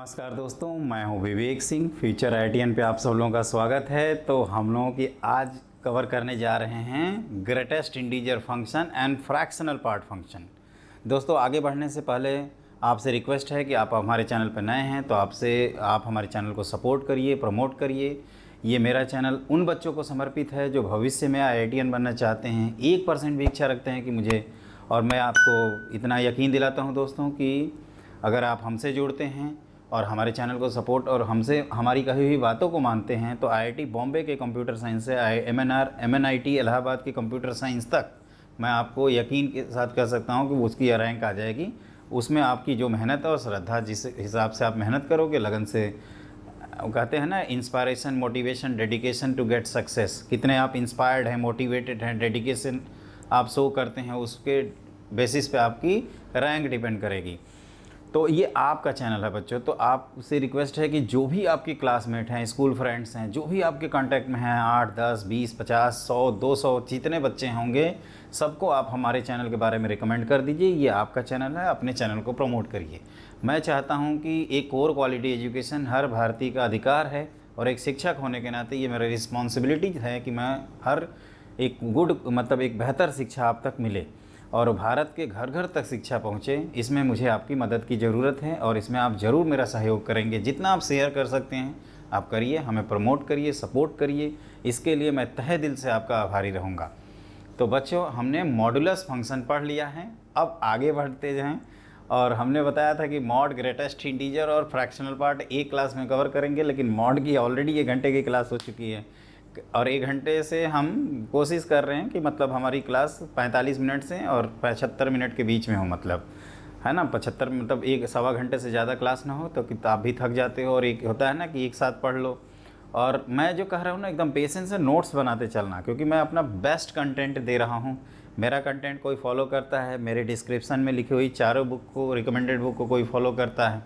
नमस्कार दोस्तों, मैं हूं विवेक सिंह। फ्यूचर आईटीएन पे आप सब लोगों का स्वागत है। तो हम लोगों की आज कवर करने जा रहे हैं greatest integer function and fractional part function. दोस्तों, आगे बढ़ने से पहले आपसे रिक्वेस्ट है कि आप हमारे चैनल पर नए हैं तो आप हमारे चैनल को सपोर्ट करिए, प्रमोट करिए। ये मेरा चैनल उन बच्चों को समर्पित है जो भविष्य में आईआईटीएन बनना चाहते हैं, 1% भी इच्छा रखते हैं कि मुझे, और मैं आपको इतना यकीन दिलाता हूँ दोस्तों कि अगर आप हमसे जुड़ते हैं और हमारे चैनल को सपोर्ट और हमसे हमारी कही हुई बातों को मानते हैं तो आईआईटी बॉम्बे के कंप्यूटर साइंस से एमएनआईटी इलाहाबाद की कंप्यूटर साइंस तक मैं आपको यकीन के साथ कह सकता हूं कि उसकी रैंक आ जाएगी। उसमें आपकी जो मेहनत और श्रद्धा, जिस हिसाब से आप मेहनत करोगे, लगन से, कहते हैं ना, inspiration, motivation, dedication to get success, कितने आप इंस्पायर्ड हैं, मोटिवेटेड हैं, डेडिकेशन आप शो करते हैं, उसके बेसिस पे आपकी रैंक डिपेंड करेगी। तो ये आपका चैनल है बच्चों। तो आपसे रिक्वेस्ट है कि जो भी आपके क्लासमेट हैं, स्कूल फ्रेंड्स हैं, जो भी आपके कांटेक्ट में हैं, 8, 10, 20, 50, 100, 200 जितने बच्चे होंगे, सबको आप हमारे चैनल के बारे में रिकमेंड कर दीजिए। ये आपका चैनल है, अपने चैनल को प्रमोट करिए। मैं चाहता हूँ कि एक कोर क्वालिटी एजुकेशन हर भारतीय का अधिकार है और एक शिक्षक होने के नाते ये मेरी रिस्पॉन्सिबिलिटी है कि मैं हर एक एक बेहतर शिक्षा आप तक मिले और भारत के घर घर तक शिक्षा पहुँचे। इसमें मुझे आपकी मदद की ज़रूरत है और इसमें आप ज़रूर मेरा सहयोग करेंगे। जितना आप शेयर कर सकते हैं आप करिए, हमें प्रमोट करिए, सपोर्ट करिए। इसके लिए मैं तहे दिल से आपका आभारी रहूँगा। तो बच्चों, हमने मॉडुलस फंक्शन पढ़ लिया है, अब आगे बढ़ते जाएँ। और हमने बताया था कि मॉड, ग्रेटेस्ट इंटीजर और फ्रैक्शनल पार्ट एक क्लास में कवर करेंगे, लेकिन मॉड की ऑलरेडी 1 घंटे की क्लास हो चुकी है और 1 घंटे से हम कोशिश कर रहे हैं कि मतलब हमारी क्लास 45 मिनट से और 75 मिनट के बीच में हो, मतलब है ना, 75 मतलब 1-1.25 घंटे से ज़्यादा क्लास ना हो तो कि आप भी थक जाते हो और एक होता है ना कि एक साथ पढ़ लो। और मैं जो कह रहा हूँ ना, एकदम पेशेंस से नोट्स बनाते चलना, क्योंकि मैं अपना बेस्ट कंटेंट दे रहा हूँ। मेरा कंटेंट कोई फॉलो करता है, मेरे डिस्क्रिप्शन में लिखी हुई चारों बुक को, रिकमेंडेड बुक को कोई फॉलो करता है,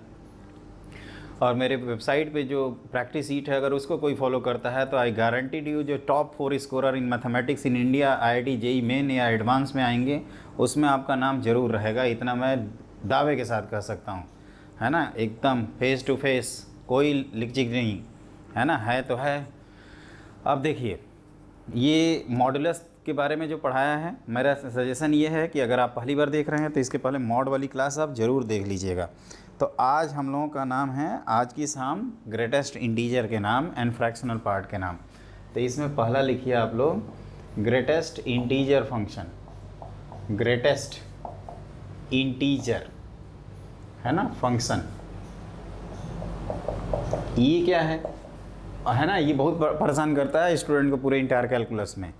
और मेरे वेबसाइट पे जो प्रैक्टिस सीट है अगर उसको कोई फॉलो करता है, तो आई गारंटीड यू जो top 4 scorer in mathematics in India IIT JEE main या एडवांस में आएंगे, उसमें आपका नाम ज़रूर रहेगा। इतना मैं दावे के साथ कह सकता हूँ, है ना, एकदम फेस टू फेस, कोई लिकचिक नहीं, है ना, है तो है। अब देखिए, ये मॉडुलस के बारे में जो पढ़ाया है, मेरा सजेशन ये है कि अगर आप पहली बार देख रहे हैं तो इसके पहले मॉड वाली क्लास आप ज़रूर देख लीजिएगा। तो आज हम लोगों का नाम है, आज की शाम, ग्रेटेस्ट इंटीजर के नाम एंड फ्रैक्शनल पार्ट के नाम। तो इसमें पहला लिखिए आप लोग, greatest integer function, greatest integer, है ना, फंक्शन। ये क्या है ना, ये बहुत परेशान करता है स्टूडेंट को पूरे इंटायर कैलकुलस में,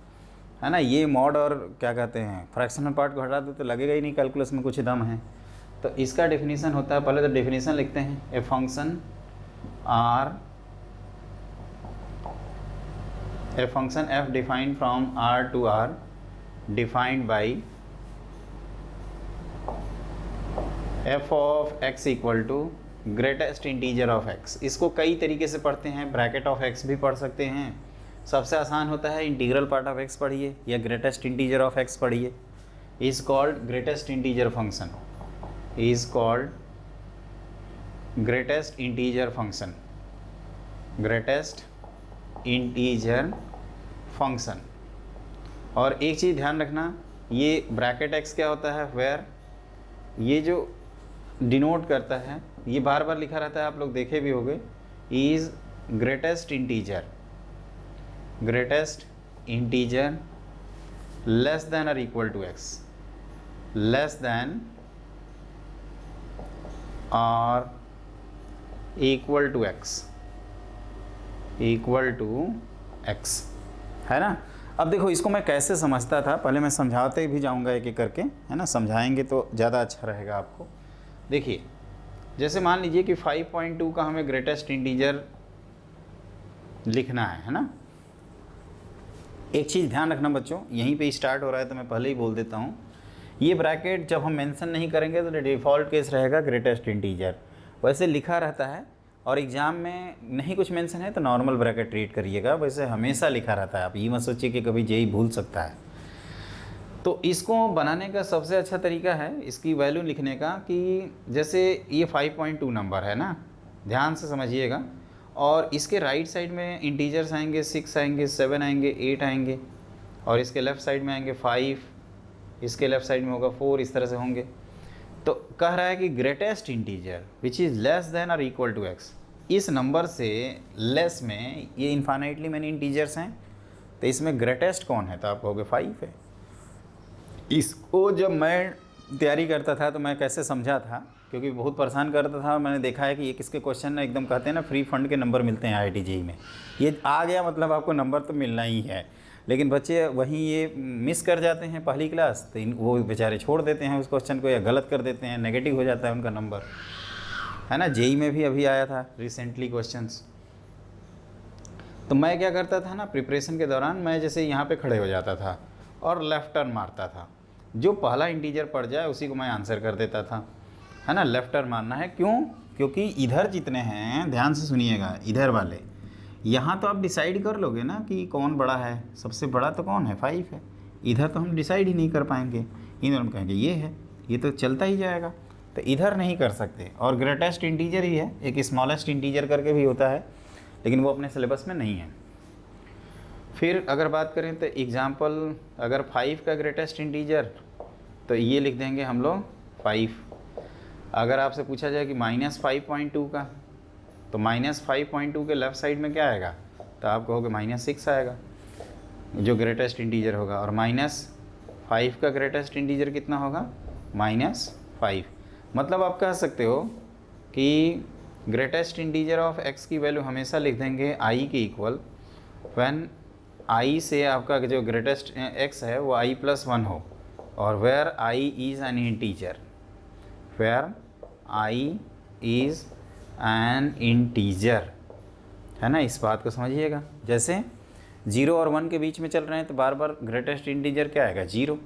है ना। ये मॉड और क्या कहते हैं फ्रैक्शनल पार्ट को हटा दो तो लगेगा ही नहीं कैलकुलस में कुछ दम है। तो इसका डेफिनेशन होता है, पहले तो डेफिनेशन लिखते हैं, a function f defined from R to R defined by f of x equal to greatest integer of x. इसको कई तरीके से पढ़ते हैं, ब्रैकेट ऑफ एक्स भी पढ़ सकते हैं, सबसे आसान होता है इंटीग्रल पार्ट ऑफ एक्स पढ़िए या ग्रेटेस्ट इंटीजर ऑफ एक्स पढ़िए। Is called greatest integer function, is called greatest integer function, greatest integer function. और एक चीज़ ध्यान रखना, ये ब्रैकेट एक्स क्या होता है, वेयर ये जो डिनोट करता है, ये बार बार लिखा रहता है, आप लोग देखे भी होंगे, is greatest integer, greatest integer less than और equal to x, less than और equal to x, equal to x, है ना। अब देखो, इसको मैं कैसे समझता था, पहले मैं समझाते भी जाऊंगा एक एक करके, है ना, समझाएंगे तो ज़्यादा अच्छा रहेगा आपको। देखिए, जैसे मान लीजिए कि 5.2 का हमें ग्रेटेस्ट इंटीजर लिखना है ना। एक चीज़ ध्यान रखना बच्चों, यहीं पे स्टार्ट हो रहा है तो मैं पहले ही बोल देता हूँ, ये ब्रैकेट जब हम मेंशन नहीं करेंगे तो डिफ़ॉल्ट केस रहेगा ग्रेटेस्ट इंटीजर, वैसे लिखा रहता है। और एग्ज़ाम में नहीं कुछ मेंशन है तो नॉर्मल ब्रैकेट ट्रीट करिएगा, वैसे हमेशा लिखा रहता है। आप ये मत सोचिए कि कभी जेई भूल सकता है। तो इसको बनाने का सबसे अच्छा तरीका है इसकी वैल्यू लिखने का, कि जैसे ये 5.2 नंबर है ना, ध्यान से समझिएगा। और इसके राइट साइड में इंटीजर्स आएंगे, 6 आएंगे, 7 आएंगे, 8 आएंगे, और इसके लेफ़्ट साइड में आएंगे 5, इसके लेफ़्ट साइड में होगा 4, इस तरह से होंगे। तो कह रहा है कि greatest integer which is less than और इक्वल टू x, इस नंबर से लेस में, ये इन्फाइनाइटली मैनी इंटीजर्स हैं, तो इसमें ग्रेटेस्ट कौन है? तो आप कहोगे 5 है। इसको जब मैं तैयारी करता था तो मैं कैसे समझा था, क्योंकि बहुत परेशान करता था। मैंने देखा है कि ये किसके क्वेश्चन ना एकदम कहते हैं ना फ्री फंड के नंबर मिलते हैं IIT JEE में, ये आ गया मतलब आपको नंबर तो मिलना ही है। लेकिन बच्चे वहीं ये मिस कर जाते हैं पहली क्लास, तो वो बेचारे छोड़ देते हैं उस क्वेश्चन को, या गलत कर देते हैं, नेगेटिव हो जाता है उनका नंबर, है ना। JEE में भी अभी आया था रिसेंटली क्वेश्चंस। तो मैं क्या करता था ना, प्रिपरेशन के दौरान मैं जैसे यहाँ पे खड़े हो जाता था और लेफ़्ट टर्न मारता था, जो पहला इंटीजर पड़ जाए उसी को मैं आंसर कर देता था, है ना। लेफ़्ट टर्न मारना है, क्यों? क्योंकि इधर जितने हैं, ध्यान से सुनिएगा, इधर वाले, यहाँ तो आप डिसाइड कर लोगे ना कि कौन बड़ा है, सबसे बड़ा तो कौन है? 5 है। इधर तो हम डिसाइड ही नहीं कर पाएंगे, इधर हम कहेंगे ये है, ये तो चलता ही जाएगा, तो इधर नहीं कर सकते। और ग्रेटेस्ट इंटीजर ही है, एक स्मॉलेस्ट इंटीजर करके भी होता है, लेकिन वो अपने सिलेबस में नहीं है। फिर अगर बात करें तो एग्जाम्पल, अगर 5 का ग्रेटेस्ट इंटीजर, तो ये लिख देंगे हम लोग 5। अगर आपसे पूछा जाए कि -5.2 का, तो -5.2 के लेफ़्ट साइड में क्या आएगा? तो आप कहोगे -6 आएगा, जो ग्रेटेस्ट इंटीजर होगा। और -5 का ग्रेटेस्ट इंटीजर कितना होगा? -5। मतलब आप कह सकते हो कि ग्रेटेस्ट इंटीजर ऑफ x की वैल्यू हमेशा लिख देंगे i के इक्वल, व्हेन i से आपका जो ग्रेटेस्ट x है वो i+1 हो, और where i is an integer, where i is an integer, है ना। इस बात को समझिएगा। जैसे 0 और 1 के बीच में चल रहे हैं तो बार बार ग्रेटेस्ट इंटीजर क्या आएगा? 0।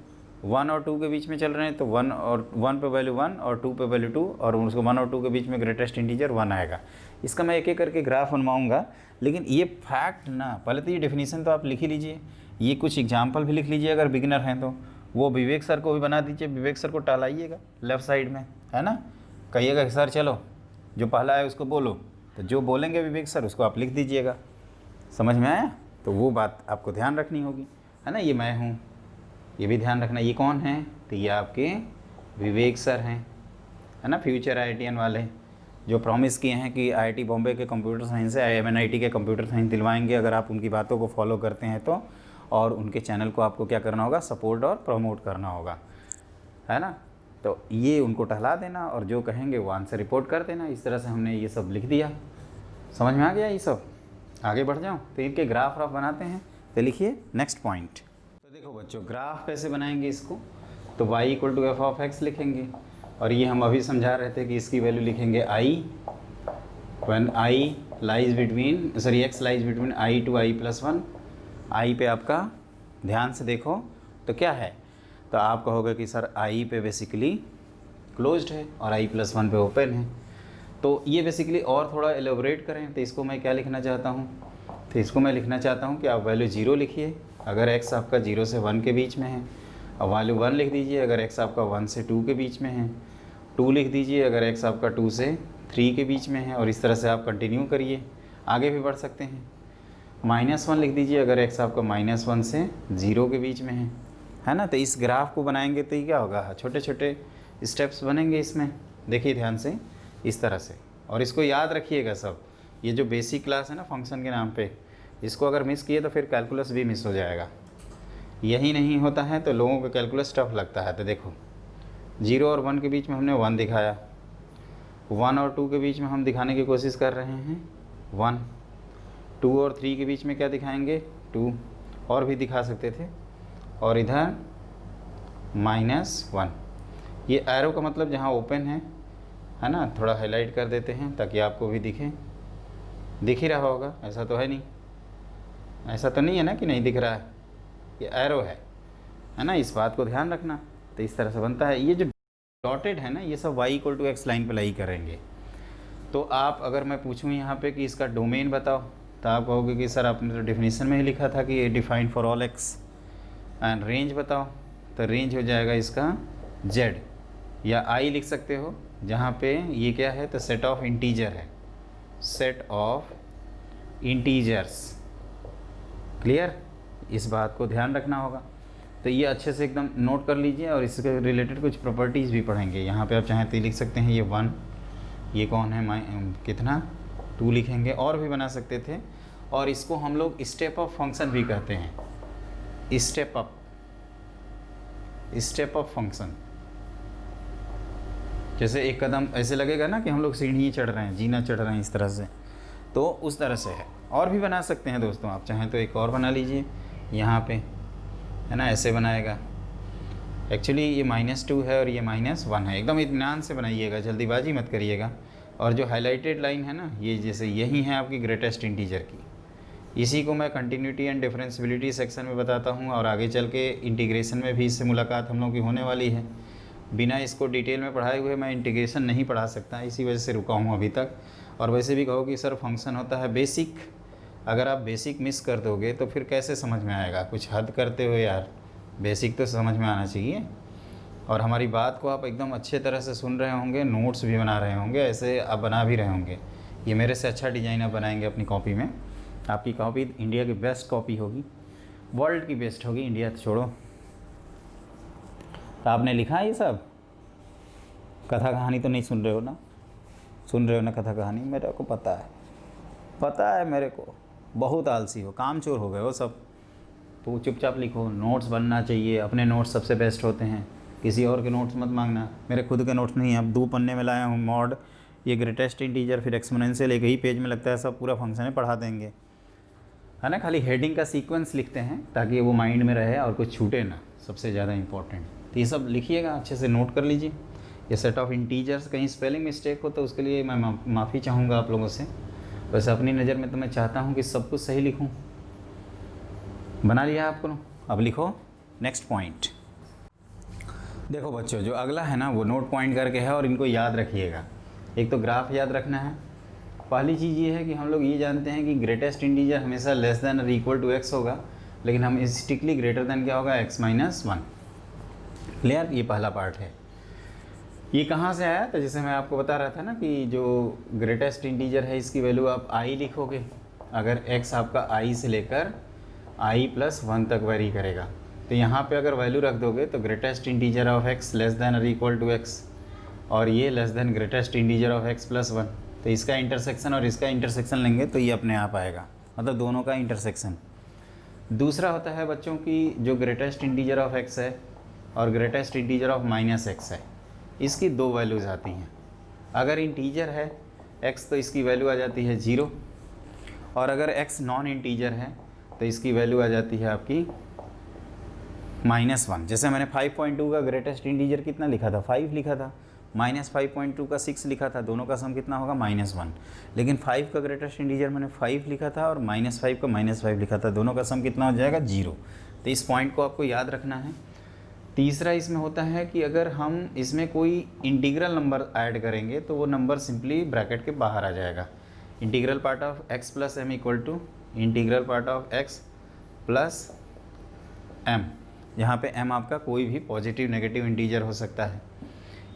1 और 2 के बीच में चल रहे हैं तो 1 पे वैल्यू 1 और 2 पे वैल्यू 2, और उसको 1 और 2 के बीच में ग्रेटेस्ट इंटीजर 1 आएगा। इसका मैं एक एक करके ग्राफ बनवाऊँगा, लेकिन ये फैक्ट ना, पहले तो ये डेफिनेशन तो आप लिख ही लीजिए, ये कुछ एग्जाम्पल भी लिख लीजिए अगर बिगिनर हैं तो। वो विवेक सर को भी बना दीजिए, विवेक सर को टालाइएगा लेफ़्ट साइड में, है ना। कहिएगा कि सर चलो जो पहला है उसको बोलो, तो जो बोलेंगे विवेक सर उसको आप लिख दीजिएगा। समझ में आया? तो वो बात आपको ध्यान रखनी होगी, है ना। ये मैं हूँ, ये भी ध्यान रखना। ये कौन है? तो ये आपके विवेक सर हैं, है ना, फ्यूचर IITian वाले, जो प्रॉमिस किए हैं कि IIT बॉम्बे के कंप्यूटर साइंस से MNIT के कंप्यूटर साइंस दिलवाएंगे अगर आप उनकी बातों को फॉलो करते हैं तो। और उनके चैनल को आपको क्या करना होगा? सपोर्ट और प्रमोट करना होगा, है ना। तो ये उनको टहला देना, और जो कहेंगे वो आंसर रिपोर्ट कर देना। इस तरह से हमने ये सब लिख दिया। समझ में आ गया ये सब? आगे बढ़ जाऊँ तो इनके ग्राफ बनाते हैं। तो लिखिए नेक्स्ट पॉइंट। तो देखो बच्चों, ग्राफ कैसे बनाएंगे इसको? तो y = f(x) लिखेंगे, और ये हम अभी समझा रहे थे कि इसकी वैल्यू लिखेंगे i, when i lies between, sorry x lies between i to i+1। i पे आपका ध्यान से देखो तो क्या है? तो आप कहोगे कि सर i पे बेसिकली क्लोज्ड है और i+1 पे ओपन है। तो ये बेसिकली और थोड़ा एलोबरेट करें तो इसको मैं क्या लिखना चाहता हूँ? तो इसको मैं लिखना चाहता हूँ कि आप वैल्यू 0 लिखिए अगर x आपका 0 से 1 के बीच में है, और वैल्यू 1 लिख दीजिए अगर x आपका 1 से 2 के बीच में है, 2 लिख दीजिए अगर x आपका 2 से 3 के बीच में है, और इस तरह से आप कंटिन्यू करिए, आगे भी बढ़ सकते हैं। -1 लिख दीजिए अगर x आपका -1 से 0 के बीच में है ना। तो इस ग्राफ को बनाएंगे तो ये क्या होगा? छोटे छोटे स्टेप्स बनेंगे इसमें, देखिए ध्यान से, इस तरह से। और इसको याद रखिएगा सब, ये जो बेसिक क्लास है ना फंक्शन के नाम पे, इसको अगर मिस किए तो फिर कैलकुलस भी मिस हो जाएगा। यही नहीं होता है तो लोगों को कैलकुलस टफ लगता है। तो देखो 0 और 1 के बीच में हमने 1 दिखाया, 1 और 2 के बीच में हम दिखाने की कोशिश कर रहे हैं 1, 2 और 3 के बीच में क्या दिखाएंगे? 2, और भी दिखा सकते थे, और इधर -1। ये एरो का मतलब जहाँ ओपन है ना, थोड़ा हाईलाइट कर देते हैं ताकि आपको भी दिखे। दिख ही रहा होगा, ऐसा तो है नहीं, ऐसा तो नहीं है ना कि नहीं दिख रहा है, ये एरो है ना, इस बात को ध्यान रखना। तो इस तरह से बनता है। ये जो डॉटेड है ना, ये सब y = x लाइन पर लाई करेंगे। तो आप अगर मैं पूछूं यहाँ पे कि इसका डोमेन बताओ, तो आप कहोगे कि सर आपने तो डेफिनेशन में ही लिखा था कि ये defined for all x, and range बताओ, तो रेंज हो जाएगा इसका z, या i लिख सकते हो, जहाँ पे ये क्या है तो सेट ऑफ इंटीजर है, सेट ऑफ इंटीजर्स। क्लियर, इस बात को ध्यान रखना होगा। तो ये अच्छे से एकदम नोट कर लीजिए और इसके रिलेटेड कुछ प्रॉपर्टीज़ भी पढ़ेंगे। यहाँ पे आप चाहें तो लिख सकते हैं ये 1, ये कौन है, कितना 2 लिखेंगे, और भी बना सकते थे। और इसको हम लोग स्टेप अप फंक्शन भी कहते हैं, स्टेप अप फंक्शन। जैसे एक कदम ऐसे लगेगा ना कि हम लोग सीढ़ी चढ़ रहे हैं, जीना चढ़ रहे हैं, इस तरह से, तो उस तरह से है। और भी बना सकते हैं दोस्तों, आप चाहें तो एक और बना लीजिए यहाँ पे, है ना, ऐसे बनाएगा। एक्चुअली ये -2 है और ये -1 है। एकदम इत्मीनान से बनाइएगा, जल्दीबाजी मत करिएगा। और जो हाईलाइटेड लाइन है ना, ये जैसे यही है आपकी ग्रेटेस्ट इंटीजर की, इसी को मैं कंटिन्यूटी एंड डिफरेंशियबिलिटी सेक्शन में बताता हूँ, और आगे चल के इंटीग्रेशन में भी इससे मुलाकात हम लोग की होने वाली है। बिना इसको डिटेल में पढ़ाए हुए मैं इंटीग्रेशन नहीं पढ़ा सकता, इसी वजह से रुका हूँ अभी तक। और वैसे भी कहो कि सर फंक्शन होता है बेसिक, अगर आप बेसिक मिस कर दोगे तो फिर कैसे समझ में आएगा। कुछ हद करते हो यार, बेसिक तो समझ में आना चाहिए। और हमारी बात को आप एकदम अच्छे तरह से सुन रहे होंगे, नोट्स भी बना रहे होंगे, ऐसे आप बना भी रहे होंगे। ये मेरे से अच्छा डिज़ाइन आप बनाएंगे अपनी कॉपी में। आपकी कॉपी इंडिया की बेस्ट कॉपी होगी, वर्ल्ड की बेस्ट होगी, इंडिया तो छोड़ो। तो आपने लिखा ये सब, कथा कहानी तो नहीं सुन रहे हो ना? सुन रहे हो ना कथा कहानी? मेरे को पता है मेरे को, बहुत आलसी हो, काम चोर हो गए हो सब। तो चुपचाप लिखो, नोट्स बनना चाहिए, अपने नोट्स सबसे बेस्ट होते हैं, किसी और के नोट्स मत मांगना। मेरे खुद के नोट्स नहीं हैं, अब 2 पन्ने में लाया हूँ, मॉड, ये ग्रेटेस्ट इंटीजर, फिर एक्सपोनेंशियल, एक ही पेज में लगता है, सब पूरा फंक्शन है, पढ़ा देंगे, है ना। खाली हेडिंग का सीक्वेंस लिखते हैं ताकि वो माइंड में रहे और कुछ छूटे ना, सबसे ज़्यादा इंपॉर्टेंट। तो ये सब लिखिएगा, अच्छे से नोट कर लीजिए। ये सेट ऑफ इंटीजर्स, कहीं स्पेलिंग मिस्टेक हो तो उसके लिए मैं माफ़ी चाहूँगा आप लोगों से। वैसे अपनी नज़र में तो मैं चाहता हूँ कि सब कुछ सही लिखूँ। बना लिया आपको, अब लिखो नेक्स्ट पॉइंट। देखो बच्चों, जो अगला है ना वो नोट पॉइंट करके है, और इनको याद रखिएगा। एक तो ग्राफ याद रखना है। पहली चीज़ ये है कि हम लोग ये जानते हैं कि ग्रेटेस्ट इंटीजर हमेशा लेस देन और इक्वल टू x होगा, लेकिन हम स्ट्रिक्टली ग्रेटर देन क्या होगा, x - 1। क्लियर, ये पहला पार्ट है। ये कहाँ से आया? तो जैसे मैं आपको बता रहा था ना कि जो ग्रेटेस्ट इंटीजर है इसकी वैल्यू आप i लिखोगे, अगर x आपका i से लेकर i+1 तक वेरी करेगा, तो यहाँ पे अगर वैल्यू रख दोगे तो greatest integer of x less than और इक्वल टू x, और ये less than greatest integer of x+1, तो इसका इंटरसेक्शन और इसका इंटरसेक्शन लेंगे तो ये अपने आप आएगा, मतलब दोनों का इंटरसेक्शन। दूसरा होता है बच्चों की जो ग्रेटेस्ट इंटीजर ऑफ x है और ग्रेटेस्ट इंटीजर ऑफ -x है, इसकी 2 वैल्यूज़ आती हैं। अगर इंटीजर है x तो इसकी वैल्यू आ जाती है 0, और अगर x नॉन इंटीजर है तो इसकी वैल्यू आ जाती है आपकी -1। जैसे मैंने 5.2 का ग्रेटेस्ट इंटीजर कितना लिखा था, 5 लिखा था, -5.2 का 6 लिखा था, दोनों का सम कितना होगा, -1। लेकिन 5 का ग्रेटेस्ट इंटीजर मैंने 5 लिखा था और -5 का -5 लिखा था, दोनों का सम कितना हो जाएगा, 0। तो इस पॉइंट को आपको याद रखना है। तीसरा इसमें होता है कि अगर हम इसमें कोई इंटीग्रल नंबर ऐड करेंगे तो वो नंबर सिंपली ब्रैकेट के बाहर आ जाएगा। Integral part of x + m equal to integral part of x + m। यहाँ पे m आपका कोई भी पॉजिटिव नेगेटिव इंटीजर हो सकता है।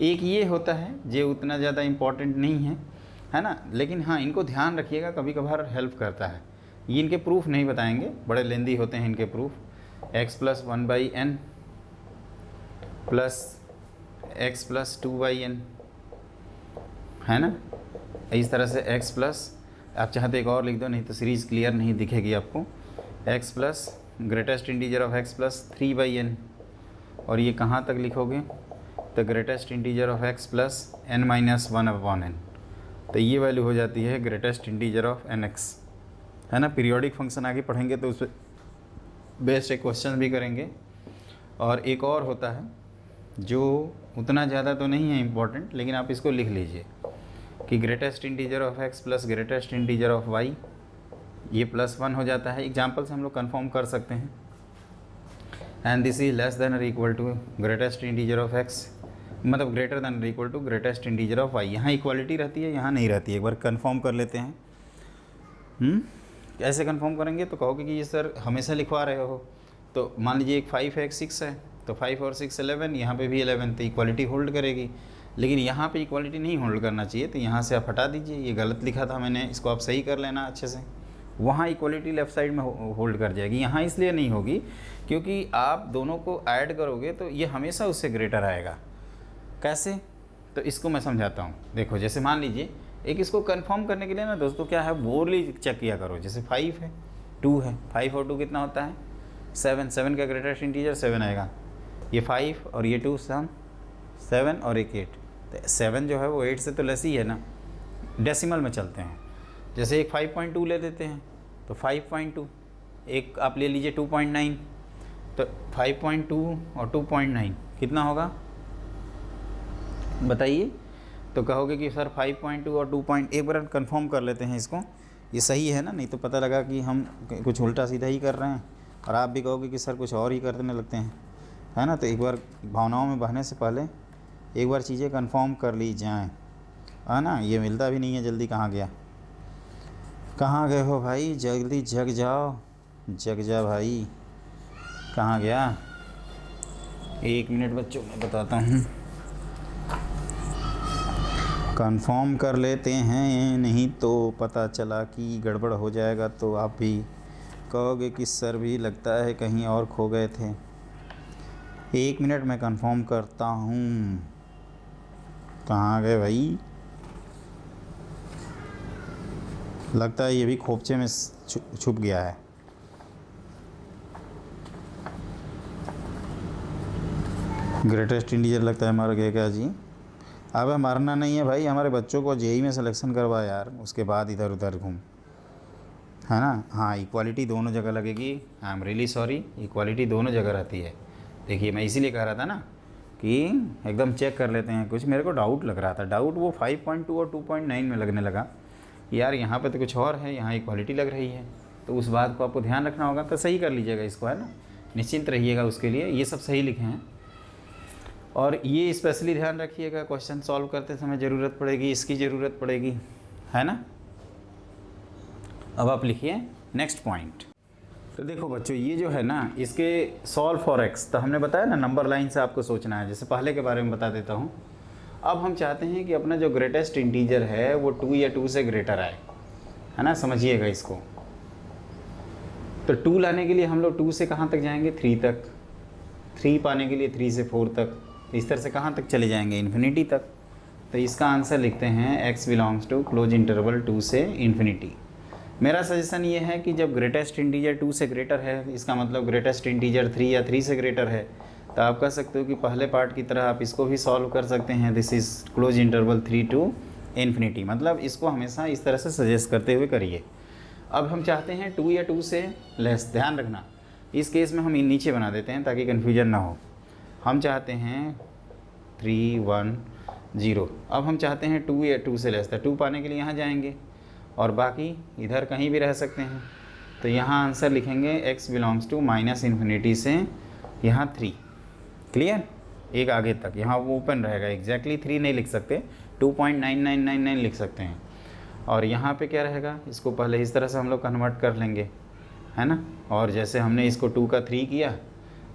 एक ये होता है जो उतना ज़्यादा इम्पॉर्टेंट नहीं है ना, लेकिन हाँ इनको ध्यान रखिएगा, कभी कभार हेल्प करता है। ये इनके प्रूफ नहीं बताएंगे, बड़े लेंदी होते हैं इनके proof. x + 1/n plus x + 2/n, है ना, इस तरह से x प्लस, आप चाहते एक और लिख दो, नहीं तो सीरीज़ क्लियर नहीं दिखेगी आपको। x plus greatest integer of x + 3/n, और ये कहाँ तक लिखोगे, तो greatest integer of x + n - 1/n, तो ये वैल्यू हो जाती है ग्रेटेस्ट इंटीजर ऑफ nx, है ना। पीरियोडिक फंक्शन आगे पढ़ेंगे तो उस पर बेस्ट एक क्वेश्चन भी करेंगे। और एक और होता है जो उतना ज़्यादा तो नहीं है इम्पोर्टेंट, लेकिन आप इसको लिख लीजिए कि greatest integer of x + greatest integer of y, ये +1 हो जाता है। एग्जाम्पल से हम लोग कन्फर्म कर सकते हैं। And this is less than और equal to greatest integer of x, मतलब ग्रेटर देन और equal to greatest integer of y। यहाँ इक्वालिटी रहती है, यहाँ नहीं रहती है। एक बार कन्फर्म कर लेते हैं। कैसे कन्फर्म करेंगे, तो कहोगे कि ये सर हमेशा लिखवा रहे हो। तो मान लीजिए एक 5 है एक 6 है, तो 5 और 6 11, यहाँ पे भी 11, तो इक्वालिटी होल्ड करेगी। लेकिन यहाँ पे इक्वालिटी नहीं होल्ड करना चाहिए, तो यहाँ से आप हटा दीजिए, ये गलत लिखा था मैंने, इसको आप सही कर लेना अच्छे से। वहाँ इक्वालिटी लेफ़्ट साइड में होल्ड कर जाएगी, यहाँ इसलिए नहीं होगी क्योंकि आप दोनों को ऐड करोगे तो ये हमेशा उससे ग्रेटर आएगा। कैसे? तो इसको मैं समझाता हूँ। देखो जैसे मान लीजिए एक इसको कंफर्म करने के लिए ना दोस्तों क्या है, बोरली चेक किया करो। जैसे 5 है, 2 है, 5 और 2 कितना होता है 7, 7 का ग्रेटेस्ट इंटीजर 7 आएगा। ये 5 और ये 2 सम 7 और एक 8, तो 7 जो है वो 8 से तो लेस ही है ना। डेसिमल में चलते हैं, जैसे एक 5.2 ले लेते हैं तो 5.2, एक आप ले लीजिए 2.9, तो 5.2 और 2.9 कितना होगा बताइए। तो कहोगे कि सर 5.2 और 2. एक बार कंफर्म कर लेते हैं इसको, ये सही है ना, नहीं तो पता लगा कि हम कुछ उल्टा सीधा ही कर रहे हैं और आप भी कहोगे कि सर कुछ और ही करने लगते हैं, है ना। तो एक बार भावनाओं में बहने से पहले एक बार चीज़ें कंफर्म कर ली जाएँ, है ना। ये मिलता भी नहीं है जल्दी, कहाँ गया, कहाँ गए हो भाई, जल्दी जग जाओ, जग जा भाई, कहाँ गया। 1 मिनट बच्चों मैं बताता हूँ, कंफर्म कर लेते हैं, नहीं तो पता चला कि गड़बड़ हो जाएगा तो आप भी कहोगे कि सर भी लगता है कहीं और खो गए थे। 1 मिनट में कंफर्म करता हूँ, कहाँ गए भाई, लगता है ये भी खोपचे में छुप गया है। ग्रेटेस्ट इंटीजर लगता है मर गया क्या जी। अब मरना नहीं है भाई, हमारे बच्चों को जेई में सिलेक्शन करवा यार, उसके बाद इधर उधर घूम, है ना। हाँ इक्वालिटी दोनों जगह लगेगी, I am really sorry, equality दोनों जगह रहती है। देखिए मैं इसीलिए कह रहा था ना कि एकदम चेक कर लेते हैं, कुछ मेरे को डाउट लग रहा था, डाउट वो 5.2 और 2.9 में लगने लगा यार, यहाँ पे तो कुछ और है, यहाँ इक्वालिटी लग रही है। तो उस बात को आपको ध्यान रखना होगा, तो सही कर लीजिएगा इसको, है ना, निश्चिंत रहिएगा उसके लिए। ये सब सही लिखे हैं और ये स्पेशली ध्यान रखिएगा, क्वेश्चन सॉल्व करते समय ज़रूरत पड़ेगी, इसकी ज़रूरत पड़ेगी, है ना। अब आप लिखिए नेक्स्ट पॉइंट। तो देखो बच्चों ये जो है ना, इसके सॉल्व फॉर एक्स, तो हमने बताया ना नंबर लाइन से आपको सोचना है, जैसे पहले के बारे में बता देता हूँ। अब हम चाहते हैं कि अपना जो ग्रेटेस्ट इंटीजर है वो 2 या 2 से ग्रेटर आए, है ना, समझिएगा इसको। तो 2 लाने के लिए हम लोग 2 से कहाँ तक जाएंगे, 3 तक, 3 पाने के लिए 3 से 4 तक, इस तरह से कहाँ तक चले जाएंगे, इन्फिनिटी तक। तो इसका आंसर लिखते हैं x belongs to close interval 2 से इन्फिनिटी। मेरा सजेशन ये है कि जब ग्रेटेस्ट इंटीजर 2 से ग्रेटर है, इसका मतलब ग्रेटेस्ट इंटीजर 3 या 3 से ग्रेटर है, तो आप कह सकते हो कि पहले पार्ट की तरह आप इसको भी सॉल्व कर सकते हैं, this is close interval 3 to infinity. मतलब इसको हमेशा इस तरह से सजेस्ट करते हुए करिए। अब हम चाहते हैं 2 या 2 से लेस, ध्यान रखना इस केस में हम नीचे बना देते हैं ताकि कन्फ्यूजन ना हो। हम चाहते हैं 3 1 0। अब हम चाहते हैं 2 या 2 से लेस, तो 2 पाने के लिए यहाँ जाएंगे और बाकी इधर कहीं भी रह सकते हैं। तो यहाँ आंसर लिखेंगे x belongs to minus infinity से यहाँ 3, क्लियर, एक आगे तक, यहाँ वो ओपन रहेगा, एग्जैक्टली 3 नहीं लिख सकते, 2.9999 लिख सकते हैं। और यहाँ पे क्या रहेगा, इसको पहले इस तरह से हम लोग कन्वर्ट कर लेंगे, है ना। और जैसे हमने इसको 2 का 3 किया,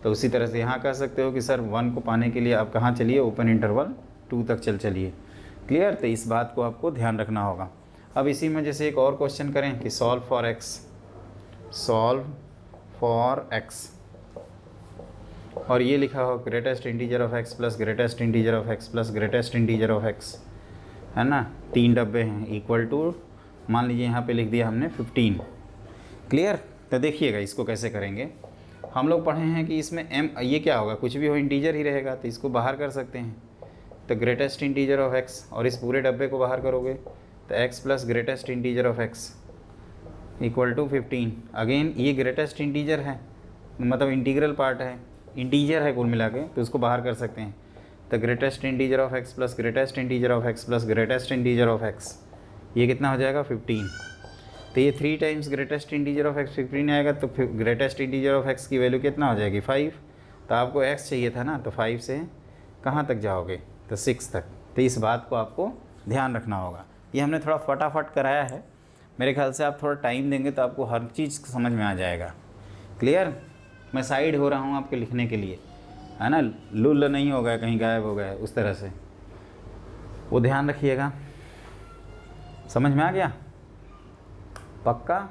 तो उसी तरह से यहाँ कह सकते हो कि सर 1 को पाने के लिए आप कहाँ चलिए, ओपन इंटरवल 2 तक चलिए, क्लियर। तो इस बात को आपको ध्यान रखना होगा। अब इसी में जैसे एक और क्वेश्चन करें कि सॉल्व फॉर एक्स, और ये लिखा हो greatest integer of x plus greatest integer of x plus greatest integer of x, है ना। 3 डब्बे हैं, इक्वल टू, मान लीजिए यहाँ पे लिख दिया हमने 15, क्लियर। तो देखिएगा इसको कैसे करेंगे। हम लोग पढ़े हैं कि इसमें m, ये क्या होगा, कुछ भी हो इंटीजर ही रहेगा, तो इसको बाहर कर सकते हैं। तो ग्रेटेस्ट इंटीजर ऑफ x, और इस पूरे डब्बे को बाहर करोगे तो x plus greatest integer of x equal to 15। Again ये ग्रेटेस्ट इंटीजर है, मतलब इंटीग्रल पार्ट है, इंटीजर है कुल मिला के, तो उसको बाहर कर सकते हैं। तो greatest integer of x plus greatest integer of x plus greatest integer of x, ये कितना हो जाएगा 15। तो ये 3 times greatest integer of x 15 आएगा, तो ग्रेटेस्ट इंटीजर ऑफ x की वैल्यू कितना हो जाएगी 5। तो आपको x चाहिए था ना, तो 5 से कहाँ तक जाओगे, तो 6 तक। तो इस बात को आपको ध्यान रखना होगा। ये हमने थोड़ा फटाफट कराया है, मेरे ख्याल से आप थोड़ा टाइम देंगे तो आपको हर चीज़ समझ में आ जाएगा, क्लियर। मैं साइड हो रहा हूँ आपके लिखने के लिए, है ना, लुल नहीं हो गया कहीं गायब हो गया उस तरह से, वो ध्यान रखिएगा। समझ में आ गया? पक्का?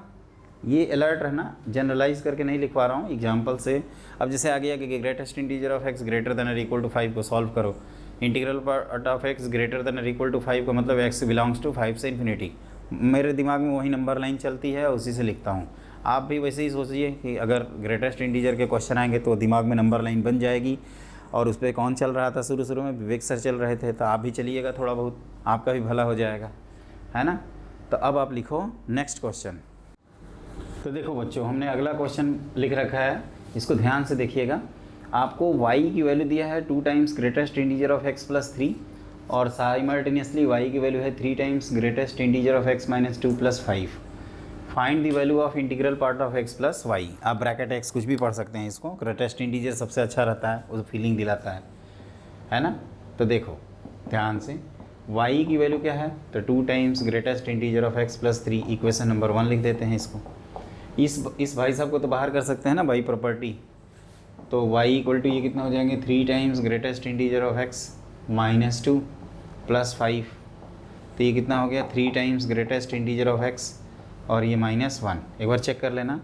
ये अलर्ट रहना, जनरलाइज करके नहीं लिखवा रहा हूँ, एग्जाम्पल से। अब जैसे आ गया कि greatest integer of x greater than और इक्वल टू 5 को सॉल्व करो। Integral part of x greater than और इक्वल टू 5 का मतलब एक्स बिलोंग्स टू 5 से इन्फिनिटी। मेरे दिमाग में वही नंबर लाइन चलती है, उसी से लिखता हूँ। आप भी वैसे ही सोचिए कि अगर ग्रेटेस्ट इंटीजर के क्वेश्चन आएंगे तो दिमाग में नंबर लाइन बन जाएगी। और उस पर कौन चल रहा था शुरू में? विवेक सर चल रहे थे, तो आप भी चलिएगा, थोड़ा बहुत आपका भी भला हो जाएगा, है ना। तो अब आप लिखो नेक्स्ट क्वेश्चन। तो देखो बच्चों, हमने अगला क्वेश्चन लिख रखा है, इसको ध्यान से देखिएगा। आपको y की वैल्यू दिया है 2 times greatest integer of x plus 3 और साइमल्टेनियसली y की वैल्यू है 3 times greatest integer of x minus 2 plus 5। Find the value of integral part of x plus y. आप ब्रैकेट x कुछ भी पढ़ सकते हैं इसको, ग्रेटेस्ट इंटीजर सबसे अच्छा रहता है, वो फीलिंग दिलाता है ना। तो देखो ध्यान से, y की वैल्यू क्या है? तो 2 times greatest integer of x plus 3, equation number 1 लिख देते हैं इसको। इस भाई साहब को तो बाहर कर सकते हैं ना बाई प्रॉपर्टी। तो y इक्वल टू ये कितना हो जाएंगे? 3 times greatest integer of x minus 2 plus 5। तो ये कितना हो गया? 3 times greatest integer of x और ये माइनस 1। एक बार चेक कर लेना,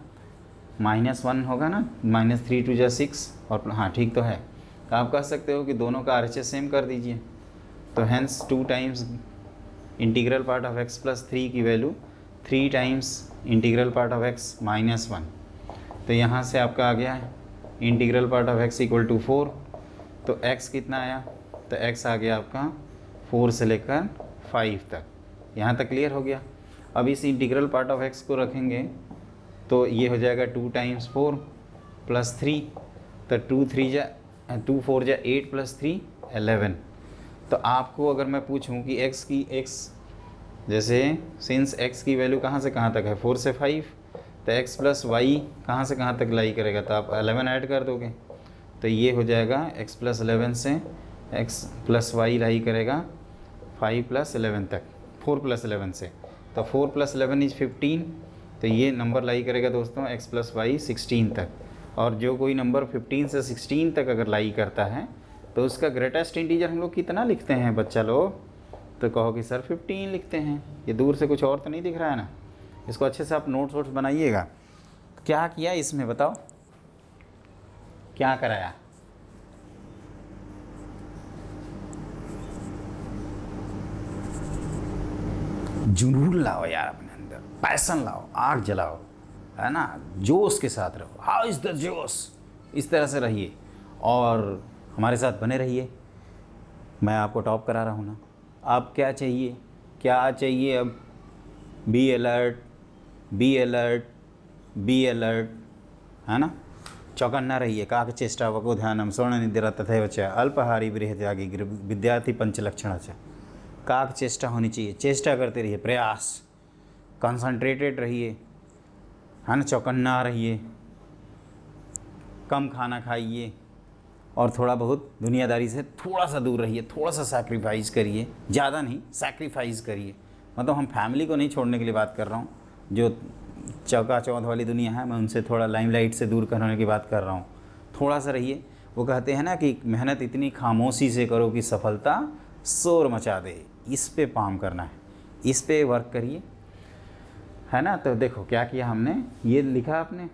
-1 होगा ना, -3 2 जा 6 और हाँ ठीक तो है। तो आप कह सकते हो कि दोनों का RHS सेम कर दीजिए। तो hence 2 times integral part of x plus 3 की value 3 times integral part of x minus 1। तो यहाँ से आपका आ गया है integral part of x equal to 4। तो x कितना आया? तो x आ गया आपका 4 से लेकर 5 तक। यहाँ तक क्लियर हो गया। अब इस इंटीग्रल पार्ट ऑफ x को रखेंगे तो ये हो जाएगा 2 टाइम्स 4 प्लस 3। तो 2 4 जा 8 प्लस 3 11। तो आपको अगर मैं पूछूं कि x जैसे सिंस x की वैल्यू कहाँ से कहाँ तक है? 4 से 5, तो x प्लस वाई कहाँ से कहाँ तक लाई करेगा? तो आप 11 ऐड कर दोगे, तो ये हो जाएगा x प्लस 11 से x प्लस वाई लाई करेगा 5 प्लस 11 तक, 4 प्लस 11 से। तो 4 प्लस 11 इज 15। तो ये नंबर लाई करेगा दोस्तों x प्लस वाई 16 तक। और जो कोई नंबर 15 से 16 तक अगर लाई करता है तो उसका ग्रेटेस्ट इंटीजर हम लोग कितना लिखते हैं बच्चा लोग? तो कहो कि सर 15 लिखते हैं। ये दूर से कुछ और तो नहीं दिख रहा है ना? इसको अच्छे से आप नोट्स वोट्स बनाइएगा। क्या किया इसमें बताओ, क्या कराया? जुनून लाओ यार अपने अंदर, पैसन लाओ, आग जलाओ, है ना, जोश के साथ रहो। हाउ इज़ द जोश? इस तरह से रहिए और हमारे साथ बने रहिए। मैं आपको टॉप करा रहा हूँ ना। आप क्या चाहिए, क्या चाहिए अब? Be alert, be alert, be alert, है ना। चौकन्ना रहिए। काक चेष्टा वको ध्यानम स्वर्ण निद्रा तथैव च अल्पहारी बृहत्यागी विद्यार्थी पंचलक्षण च। काक चेष्टा होनी चाहिए, चेष्टा करते रहिए, प्रयास, कंसंट्रेटेड रहिए, है ना, चौकन्ना रहिए, कम खाना खाइए और थोड़ा बहुत दुनियादारी से थोड़ा सा दूर रहिए, थोड़ा सा सैक्रिफाइस करिए, ज़्यादा नहीं, सैक्रिफाइस करिए। मतलब हम फैमिली को नहीं छोड़ने के लिए बात कर रहा हूँ, जो चौका चौथ वाली दुनिया है मैं उनसे थोड़ा लाइमलाइट से दूर करने की बात कर रहा हूँ। थोड़ा सा रहिए। वो कहते हैं ना कि मेहनत इतनी खामोशी से करो कि सफलता शोर मचा दे। इस पे काम करना है, इस पे वर्क करिए, है ना। तो देखो क्या किया हमने, ये लिखा आपने,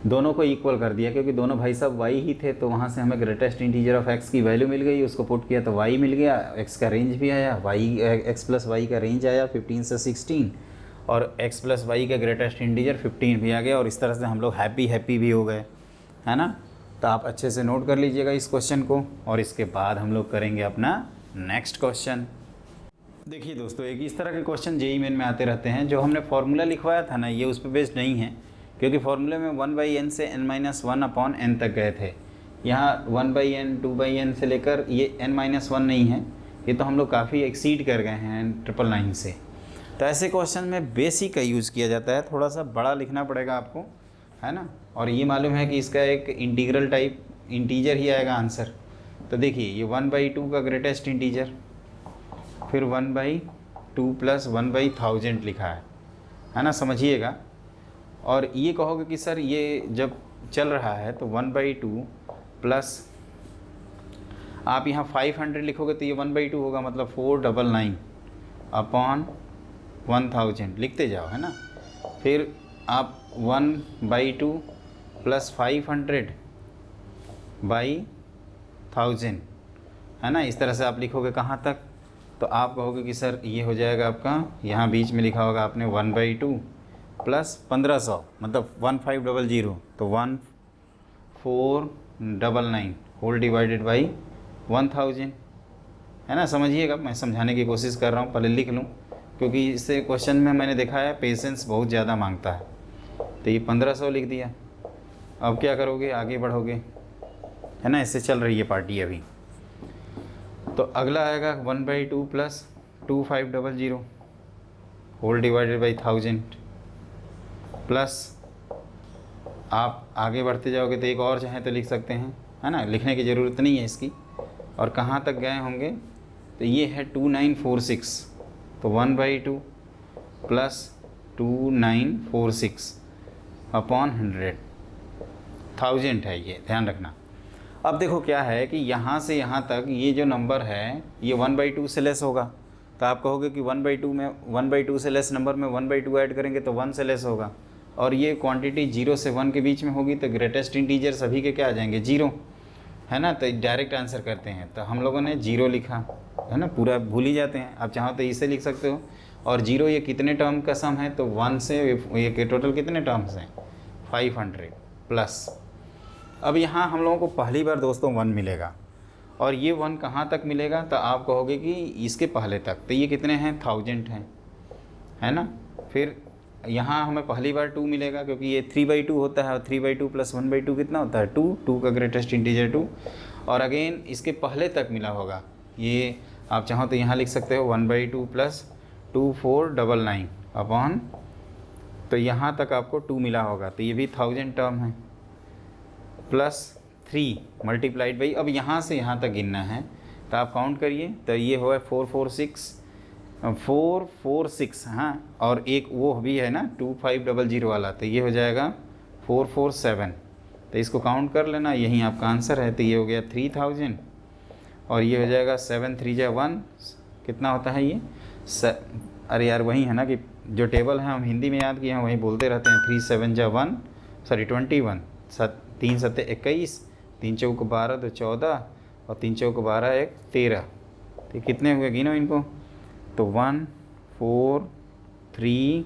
दोनों को इक्वल कर दिया क्योंकि दोनों भाई साहब y ही थे। तो वहाँ से हमें ग्रेटेस्ट इंटीजर ऑफ x की वैल्यू मिल गई, उसको पुट किया तो y मिल गया, x का रेंज भी आया, x प्लस वाई का रेंज आया 15 से 16 और x प्लस वाई का ग्रेटेस्ट इंटीजर 15 भी आ गया। और इस तरह से हम लोग हैप्पी भी हो गए, है ना। तो आप अच्छे से नोट कर लीजिएगा इस क्वेश्चन को और इसके बाद हम लोग करेंगे अपना नेक्स्ट क्वेश्चन। देखिए दोस्तों, एक इस तरह के क्वेश्चन जेईई मेन में आते रहते हैं। जो हमने फार्मूला लिखवाया था ना, ये उस पर बेस्ड नहीं है क्योंकि फार्मूले में 1/n से n-1/n तक गए थे। यहाँ 1/n 2/n से लेकर ये n-1 नहीं है, ये तो हम लोग काफ़ी एक्सीड कर गए हैं 999 से। तो ऐसे क्वेश्चन में बेसिक का यूज़ किया जाता है, थोड़ा सा बड़ा लिखना पड़ेगा आपको, है ना। और ये मालूम है कि इसका एक इंटीग्रल टाइप इंटीजर ही आएगा आंसर। तो देखिए ये 1/2 का ग्रेटेस्ट इंटीजर, फिर 1/2 प्लस 1/1000 लिखा है ना, समझिएगा। और ये कहोगे कि सर ये जब चल रहा है तो 1/2 प्लस आप यहाँ 500 लिखोगे तो ये 1/2 होगा, मतलब 499 अपॉन 1000 लिखते जाओ, है ना। फिर आप 1/2 प्लस 500 बाई 1000, है ना। इस तरह से आप लिखोगे कहाँ तक, तो आप कहोगे कि सर ये हो जाएगा आपका, यहाँ बीच में लिखा होगा आपने 1/2 प्लस 1500 मतलब 1500, तो 1499 होल डिवाइडेड बाई 1000, है ना। समझिएगा, मैं समझाने की कोशिश कर रहा हूँ, पहले लिख लूँ, क्योंकि इससे क्वेश्चन में मैंने देखा है पेशेंस बहुत ज़्यादा मांगता है। तो ये 1500 लिख दिया। अब क्या करोगे, आगे बढ़ोगे, है ना। इससे चल रही है पार्टी अभी। तो अगला आएगा 1/2 plus 2500 whole divided by 1000 plus, आप आगे बढ़ते जाओगे तो एक और चाहें तो लिख सकते हैं, है ना। लिखने की ज़रूरत नहीं है इसकी। और कहाँ तक गए होंगे, तो ये है 2946, तो 1/2 प्लस 2946 अपॉन 1000 है, ये ध्यान रखना। अब देखो क्या है कि यहाँ से यहाँ तक ये जो नंबर है ये 1/2 से लेस होगा, तो आप कहोगे कि 1/2 में 1/2 से लेस नंबर में 1/2 ऐड करेंगे तो 1 से लेस होगा, और ये क्वांटिटी 0 से 1 के बीच में होगी, तो ग्रेटेस्ट इंटीजर सभी के क्या आ जाएंगे, 0, है ना। तो डायरेक्ट आंसर करते हैं, तो हम लोगों ने 0 लिखा, है ना। पूरा भूल ही जाते हैं, आप चाहो तो इसे लिख सकते हो। और 0 ये कितने टर्म का सम है, तो 1 से ये टोटल कितने टर्म्स हैं, 500 प्लस। अब यहाँ हम लोगों को पहली बार दोस्तों 1 मिलेगा, और ये 1 कहाँ तक मिलेगा, तो आप कहोगे कि इसके पहले तक, तो ये कितने हैं, 1000 हैं, है ना। फिर यहाँ हमें पहली बार 2 मिलेगा, क्योंकि ये 3/2 होता है, और 3/2 प्लस 1/2 कितना होता है, 2 का ग्रेटेस्ट इंटीजर 2। और अगेन इसके पहले तक मिला होगा, ये आप चाहो तो यहाँ लिख सकते हो 1/2 प्लस 2499 अपॉन, तो यहाँ तक आपको 2 मिला होगा, तो ये भी 1000 टर्म है, प्लस 3 मल्टीप्लाइड बाई, अब यहाँ से यहाँ तक गिनना है, तो आप काउंट करिए, तो ये हुआ 446, हाँ, और एक वो भी है ना 2500 वाला, तो ये हो जाएगा 447, तो इसको काउंट कर लेना, यही आपका आंसर है। तो ये हो गया 3000, और ये हो जाएगा 7 3 जा 1, कितना होता है ये, अरे यार वही है ना कि जो टेबल है हम हिंदी में याद किए हैं वही बोलते रहते हैं। 3 7 जा 1, सॉरी 21, 3 7 21, 3 चौक 12 तो 14, और 3 चौक 12 1 13, तो कितने हुए, गिनो इनको, तो 1 4 3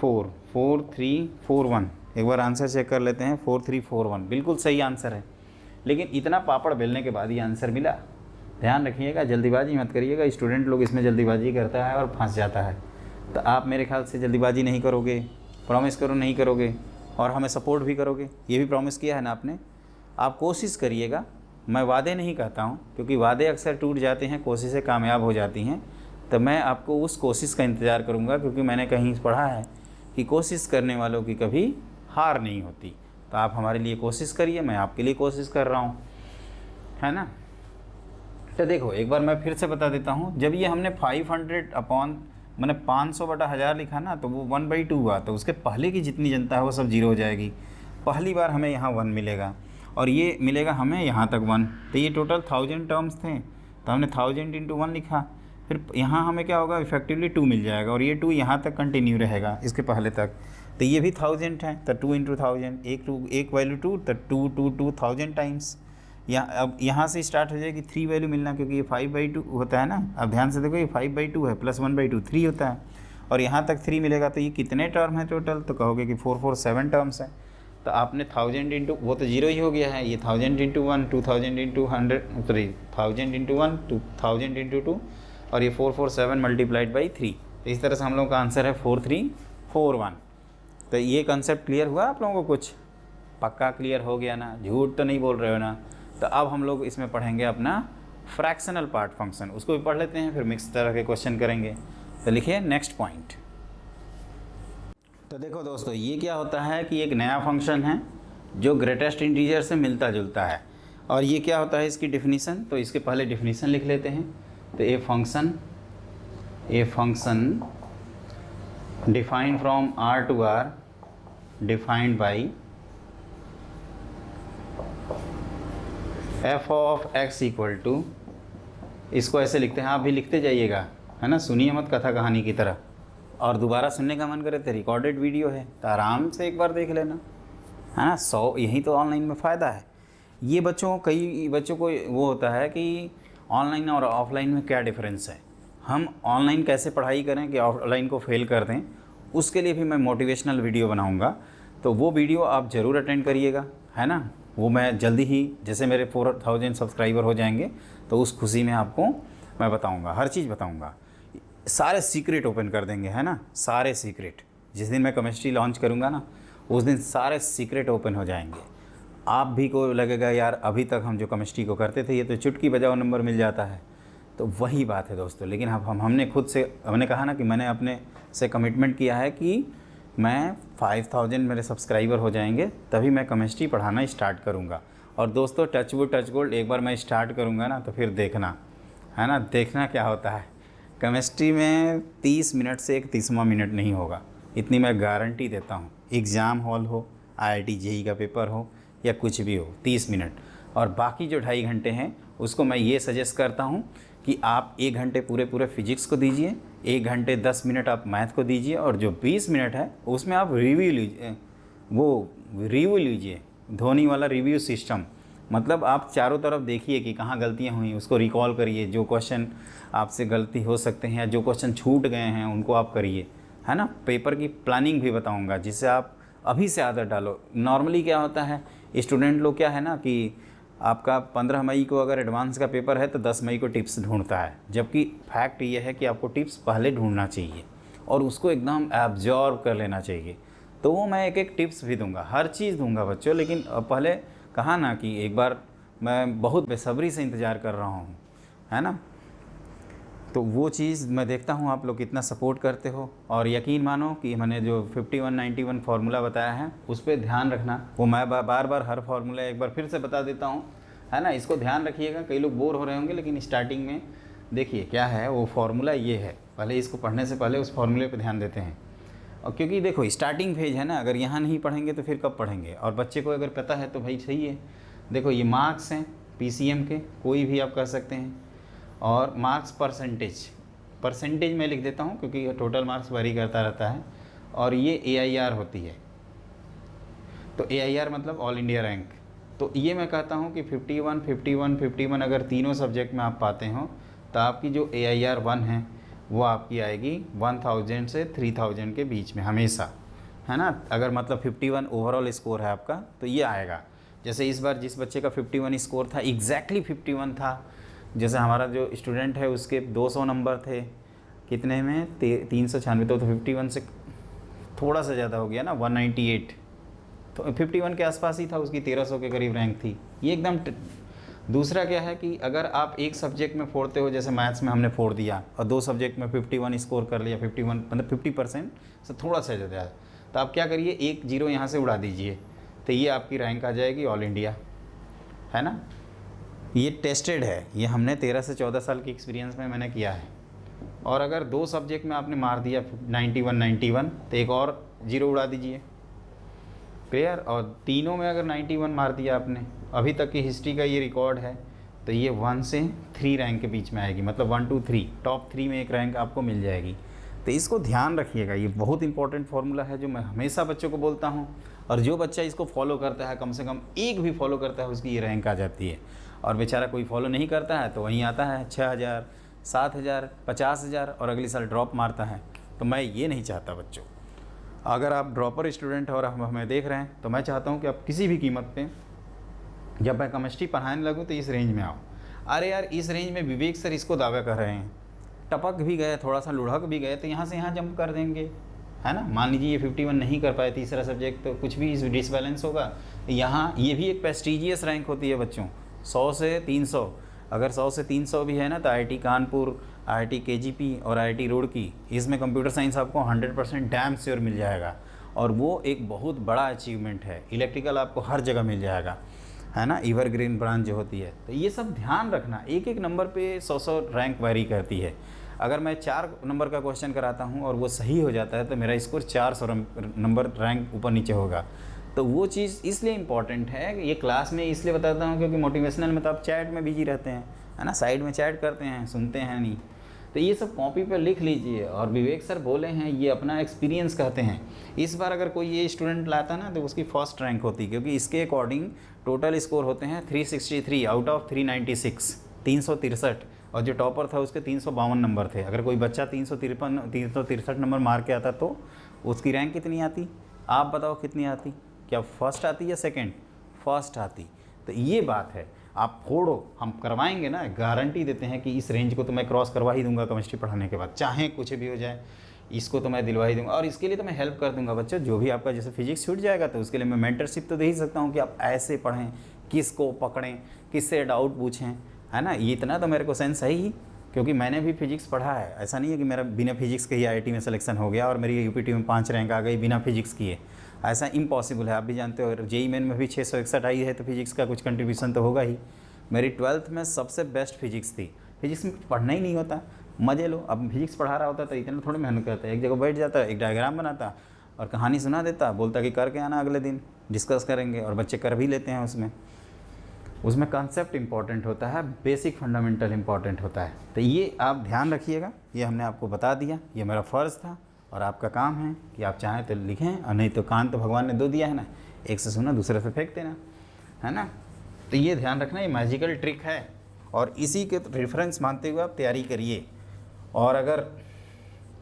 4 4 3 4 1, एक बार आंसर चेक कर लेते हैं, 4 3 4 1 बिल्कुल सही आंसर है। लेकिन इतना पापड़ बेलने के बाद ये आंसर मिला, ध्यान रखिएगा, जल्दीबाजी मत करिएगा। स्टूडेंट लोग इसमें जल्दीबाजी करता है और फंस जाता है, तो आप मेरे ख्याल से जल्दीबाजी नहीं करोगे, प्रॉमिस करो नहीं करोगे, और हमें सपोर्ट भी करोगे, ये भी प्रॉमिस किया है ना आपने। आप कोशिश करिएगा, मैं वादे नहीं कहता हूँ, क्योंकि वादे अक्सर टूट जाते हैं, कोशिशें कामयाब हो जाती हैं। तो मैं आपको उस कोशिश का इंतज़ार करूँगा, क्योंकि मैंने कहीं पढ़ा है कि कोशिश करने वालों की कभी हार नहीं होती। तो आप हमारे लिए कोशिश करिए, मैं आपके लिए कोशिश कर रहा हूँ, है ना। तो देखो एक बार मैं फिर से बता देता हूँ, जब ये हमने 500 अपॉन मैंने 500/1000 लिखा ना, तो वो 1/2 हुआ, तो उसके पहले की जितनी जनता है वो सब 0 हो जाएगी। पहली बार हमें यहाँ 1 मिलेगा, और ये मिलेगा हमें यहाँ तक 1, तो ये टोटल 1000 टर्म्स थे, तो हमने 1000 × 1 लिखा। फिर यहाँ हमें क्या होगा, इफेक्टिवली 2 मिल जाएगा, और ये 2 यहाँ तक कंटिन्यू रहेगा इसके पहले तक, तो ये भी 1000 है, तो 2 × 1000, एक वैल्यू 2, तो 2 1000 टाइम्स। अब यहाँ से स्टार्ट हो जाएगी 3 वैल्यू मिलना, क्योंकि ये 5/2 होता है ना। अब ध्यान से देखो, ये 5/2 है प्लस 1/2 3 होता है, और यहाँ तक 3 मिलेगा, तो ये कितने टर्म है टोटल, तो कहोगे कि 447 टर्म्स है। तो आपने 1000 इंटू, वो तो 0 ही हो गया है, ये 1000 × 1 2000 × 100, सॉरी 1000 × 1 2000 × 2, और ये 447 मल्टीप्लाइड बाई 3। तो इस तरह से हम लोगों का आंसर है 4341। तो ये कंसेप्ट क्लियर हुआ आप लोगों को, कुछ पक्का क्लियर हो गया ना, झूठ तो नहीं बोल रहे हो ना। तो अब हम लोग इसमें पढ़ेंगे अपना फ्रैक्शनल पार्ट फंक्शन, उसको भी पढ़ लेते हैं, फिर मिक्स तरह के क्वेश्चन करेंगे। तो लिखिए नेक्स्ट पॉइंट। तो देखो दोस्तों, ये क्या होता है कि एक नया फंक्शन है जो ग्रेटेस्ट इंटीजर से मिलता जुलता है, और ये क्या होता है इसकी डिफिनीसन, तो इसके पहले डिफिनीसन लिख लेते हैं। तो a function defined from R to R defined by f of x equal to, इसको ऐसे लिखते हैं, आप भी लिखते जाइएगा, है ना, सुनिए मत कथा कहानी की तरह। और दोबारा सुनने का मन करे तो रिकॉर्डेड वीडियो है तो आराम से एक बार देख लेना, है ना। यही तो ऑनलाइन में फ़ायदा है। ये कई बच्चों को वो होता है कि ऑनलाइन और ऑफलाइन में क्या डिफरेंस है, हम ऑनलाइन कैसे पढ़ाई करें कि ऑफलाइन को फेल कर दें, उसके लिए भी मैं मोटिवेशनल वीडियो बनाऊंगा। तो वो वीडियो आप ज़रूर अटेंड करिएगा, है ना। वो मैं जल्दी ही, जैसे मेरे 4000 सब्सक्राइबर हो जाएंगे तो उस खुशी में आपको मैं बताऊंगा, हर चीज़ बताऊंगा, सारे सीक्रेट ओपन कर देंगे, है ना। सारे सीक्रेट, जिस दिन मैं केमिस्ट्री लॉन्च करूंगा ना, उस दिन सारे सीक्रेट ओपन हो जाएंगे। आप भी को लगेगा यार अभी तक हम जो केमिस्ट्री को करते थे ये तो चुटकी बजाओ नंबर मिल जाता है। तो वही बात है दोस्तों। लेकिन हमने खुद से, हमने कहा ना कि मैंने अपने से कमिटमेंट किया है कि मैं 5000 मेरे सब्सक्राइबर हो जाएंगे तभी मैं केमिस्ट्री पढ़ाना स्टार्ट करूँगा। और दोस्तों टच वुड टच गोल्ड, एक बार मैं स्टार्ट करूँगा ना तो फिर देखना, है ना, देखना क्या होता है। केमिस्ट्री में 30 मिनट से एक 30वां मिनट नहीं होगा, इतनी मैं गारंटी देता हूँ। एग्ज़ाम हॉल हो, IIT JEE का पेपर हो या कुछ भी हो, 30 मिनट। और बाकी जो 2.5 घंटे हैं उसको मैं ये सजेस्ट करता हूँ कि आप 1 घंटे पूरे फिजिक्स को दीजिए, 1 घंटे 10 मिनट आप मैथ को दीजिए, और जो 20 मिनट है उसमें आप रिव्यू लीजिए, धोनी वाला रिव्यू सिस्टम। मतलब आप चारों तरफ देखिए कि कहाँ गलतियाँ हुई, उसको रिकॉल करिए, जो क्वेश्चन आपसे गलती हो सकते हैं या जो क्वेश्चन छूट गए हैं उनको आप करिए, है ना। पेपर की प्लानिंग भी बताऊंगा जिससे आप अभी से आदत डालो। नॉर्मली क्या होता है, स्टूडेंट लोग क्या है ना कि आपका 15 मई को अगर एडवांस का पेपर है तो 10 मई को टिप्स ढूंढता है, जबकि फैक्ट ये है कि आपको टिप्स पहले ढूंढना चाहिए और उसको एकदम एब्जॉर्व कर लेना चाहिए। तो वो मैं एक एक टिप्स भी दूंगा, हर चीज़ दूंगा बच्चों। लेकिन पहले कहा ना कि एक बार मैं बहुत बेसब्री से इंतज़ार कर रहा हूँ, है ना। तो वो चीज़ मैं देखता हूँ आप लोग कितना सपोर्ट करते हो। और यकीन मानो कि मैंने जो 5191 फार्मूला बताया है उस पर ध्यान रखना। वो मैं बार बार हर फार्मूला एक बार फिर से बता देता हूँ, है ना। इसको ध्यान रखिएगा, कई लोग बोर हो रहे होंगे, लेकिन स्टार्टिंग में देखिए क्या है वो फार्मूला ये है। पहले इसको पढ़ने से पहले उस फार्मूले पर ध्यान देते हैं। और क्योंकि देखो स्टार्टिंग फेज है ना, अगर यहाँ नहीं पढ़ेंगे तो फिर कब पढ़ेंगे। और बच्चे को अगर पता है तो भाई सही है। देखो ये मार्क्स हैं PCM के, कोई भी आप कर सकते हैं। और मार्क्स परसेंटेज मैं लिख देता हूँ क्योंकि टोटल मार्क्स वैरी करता रहता है। और ये AIR होती है, तो AIR मतलब ऑल इंडिया रैंक। तो ये मैं कहता हूँ कि 51, 51, 51 अगर तीनों सब्जेक्ट में आप पाते हो तो आपकी जो AIR 1 है वो आपकी आएगी 1000 से 3000 के बीच में हमेशा, है ना। अगर मतलब 51 ओवरऑल स्कोर है आपका तो ये आएगा। जैसे इस बार जिस बच्चे का 51 स्कोर था, एग्जैक्टली 51 था। जैसे हमारा जो स्टूडेंट है उसके 200 नंबर थे, कितने में 396, तो 51 से थोड़ा सा ज़्यादा हो गया ना, 198। तो 51 के आसपास ही था, उसकी 1300 के करीब रैंक थी। ये एकदम दूसरा क्या है कि अगर आप एक सब्जेक्ट में फोड़ते हो, जैसे मैथ्स में हमने फोड़ दिया और 2 सब्जेक्ट में 51 स्कोर कर लिया, 51 मतलब 50% से थोड़ा सा ज़्यादा, तो आप क्या करिए, एक जीरो यहाँ से उड़ा दीजिए, तो ये आपकी रैंक आ जाएगी ऑल इंडिया, है ना। ये टेस्टेड है, ये हमने 13 से 14 साल की एक्सपीरियंस में मैंने किया है। और अगर 2 सब्जेक्ट में आपने मार दिया 91 तो एक और जीरो उड़ा दीजिए, क्लियर। और तीनों में अगर 91 मार दिया आपने, अभी तक की हिस्ट्री का ये रिकॉर्ड है, तो ये 1 से 3 रैंक के बीच में आएगी, मतलब 1 to 3 टॉप 3 में एक रैंक आपको मिल जाएगी। तो इसको ध्यान रखिएगा, ये बहुत इंपॉर्टेंट फार्मूला है जो मैं हमेशा बच्चों को बोलता हूँ। और जो बच्चा इसको फॉलो करता है, कम से कम एक भी फॉलो करता है, उसकी ये रैंक आ जाती है। और बेचारा कोई फॉलो नहीं करता है तो वहीं आता है 6000, 7000, 50,000 और अगले साल ड्रॉप मारता है। तो मैं ये नहीं चाहता बच्चों। अगर आप ड्रॉपर स्टूडेंट और हमें देख रहे हैं तो मैं चाहता हूँ कि आप किसी भी कीमत पे, जब मैं केमिस्ट्री पढ़ाने लगूँ तो इस रेंज में आओ। अरे यार इस रेंज में विवेक सर इसको दावा कर रहे हैं, टपक भी गए, थोड़ा सा लुढ़क भी गए, तो यहाँ से यहाँ जंप कर देंगे, है ना। मान लीजिए ये 51 नहीं कर पाए, तीसरा सब्जेक्ट, तो कुछ भी डिसबैलेंस होगा। यहाँ ये भी एक प्रेस्टीजियस रैंक होती है बच्चों, 100 से 300। अगर 100 से 300 भी है ना तो IIT कानपुर, IIT KGP और IIT रुड़की, इसमें कंप्यूटर साइंस आपको 100% डैम श्योर मिल जाएगा। और वो एक बहुत बड़ा अचीवमेंट है। इलेक्ट्रिकल आपको हर जगह मिल जाएगा, है ना, एवरग्रीन ब्रांच जो होती है। तो ये सब ध्यान रखना, एक एक नंबर पे 100 रैंक वैरी करती है। अगर मैं 4 नंबर का क्वेश्चन कराता हूँ और वो सही हो जाता है तो मेरा स्कोर 400 नंबर रैंक ऊपर नीचे होगा। तो वो चीज़ इसलिए इम्पॉर्टेंट है कि ये क्लास में इसलिए बताता हूँ क्योंकि मोटिवेशनल में तो आप चैट में बिजी रहते हैं, है ना, साइड में चैट करते हैं, सुनते हैं नहीं। तो ये सब कॉपी पर लिख लीजिए। और विवेक सर बोले हैं, ये अपना एक्सपीरियंस कहते हैं। इस बार अगर कोई ये स्टूडेंट लाता ना तो उसकी फर्स्ट रैंक होती, क्योंकि इसके अकॉर्डिंग टोटल स्कोर होते हैं 363 आउट ऑफ 396, 363। और जो टॉपर था उसके 352 नंबर थे। अगर कोई बच्चा 363 नंबर मार के आता तो उसकी रैंक कितनी आती, आप बताओ कितनी आती? क्या फर्स्ट आती या सेकंड? फर्स्ट आती। तो ये बात है, आप फोड़ो, हम करवाएंगे ना, गारंटी देते हैं कि इस रेंज को तो मैं क्रॉस करवा ही दूंगा केमिस्ट्री पढ़ाने के बाद, चाहे कुछ भी हो जाए, इसको तो मैं दिलवा ही दूंगा। और इसके लिए तो मैं हेल्प कर दूंगा बच्चों, जो भी आपका जैसे फिजिक्स छूट जाएगा तो उसके लिए मैं मेंटरशिप तो दे ही सकता हूँ कि आप ऐसे पढ़ें, किसको पकड़ें, किससे डाउट पूछें, है ना। ये इतना तो मेरे को सेंस है ही, क्योंकि मैंने भी फिजिक्स पढ़ा है। ऐसा नहीं है कि मेरा बिना फिजिक्स के ही IIT में सिलेक्शन हो गया और मेरी UPT में 5 रैंक आ गई बिना फिजिक्स किए। ऐसा इम्पॉसिबल है, आप भी जानते हो। JEE मेन में भी 661 आई है तो फिजिक्स का कुछ कंट्रीब्यूशन तो होगा ही। मेरी 12th में सबसे बेस्ट फिजिक्स थी। फिजिक्स में पढ़ना ही नहीं होता, मज़े लो। अब फिजिक्स पढ़ा रहा होता तो इतना थोड़ी मेहनत करता, एक जगह बैठ जाता, एक डायग्राम बनाता और कहानी सुना देता, बोलता कि करके आना अगले दिन, डिस्कस करेंगे, और बच्चे कर भी लेते हैं। उसमें कॉन्सेप्ट इंपॉर्टेंट होता है, बेसिक फंडामेंटल इंपॉर्टेंट होता है। तो ये आप ध्यान रखिएगा, ये हमने आपको बता दिया, ये मेरा फ़र्ज़ था और आपका काम है कि आप चाहें तो लिखें, और नहीं तो कान तो भगवान ने दो दिया है ना, एक से सुना दूसरे से फेंक देना, है ना। तो ये ध्यान रखना, ये मैजिकल ट्रिक है और इसी के रेफरेंस मानते हुए आप तैयारी करिए। और अगर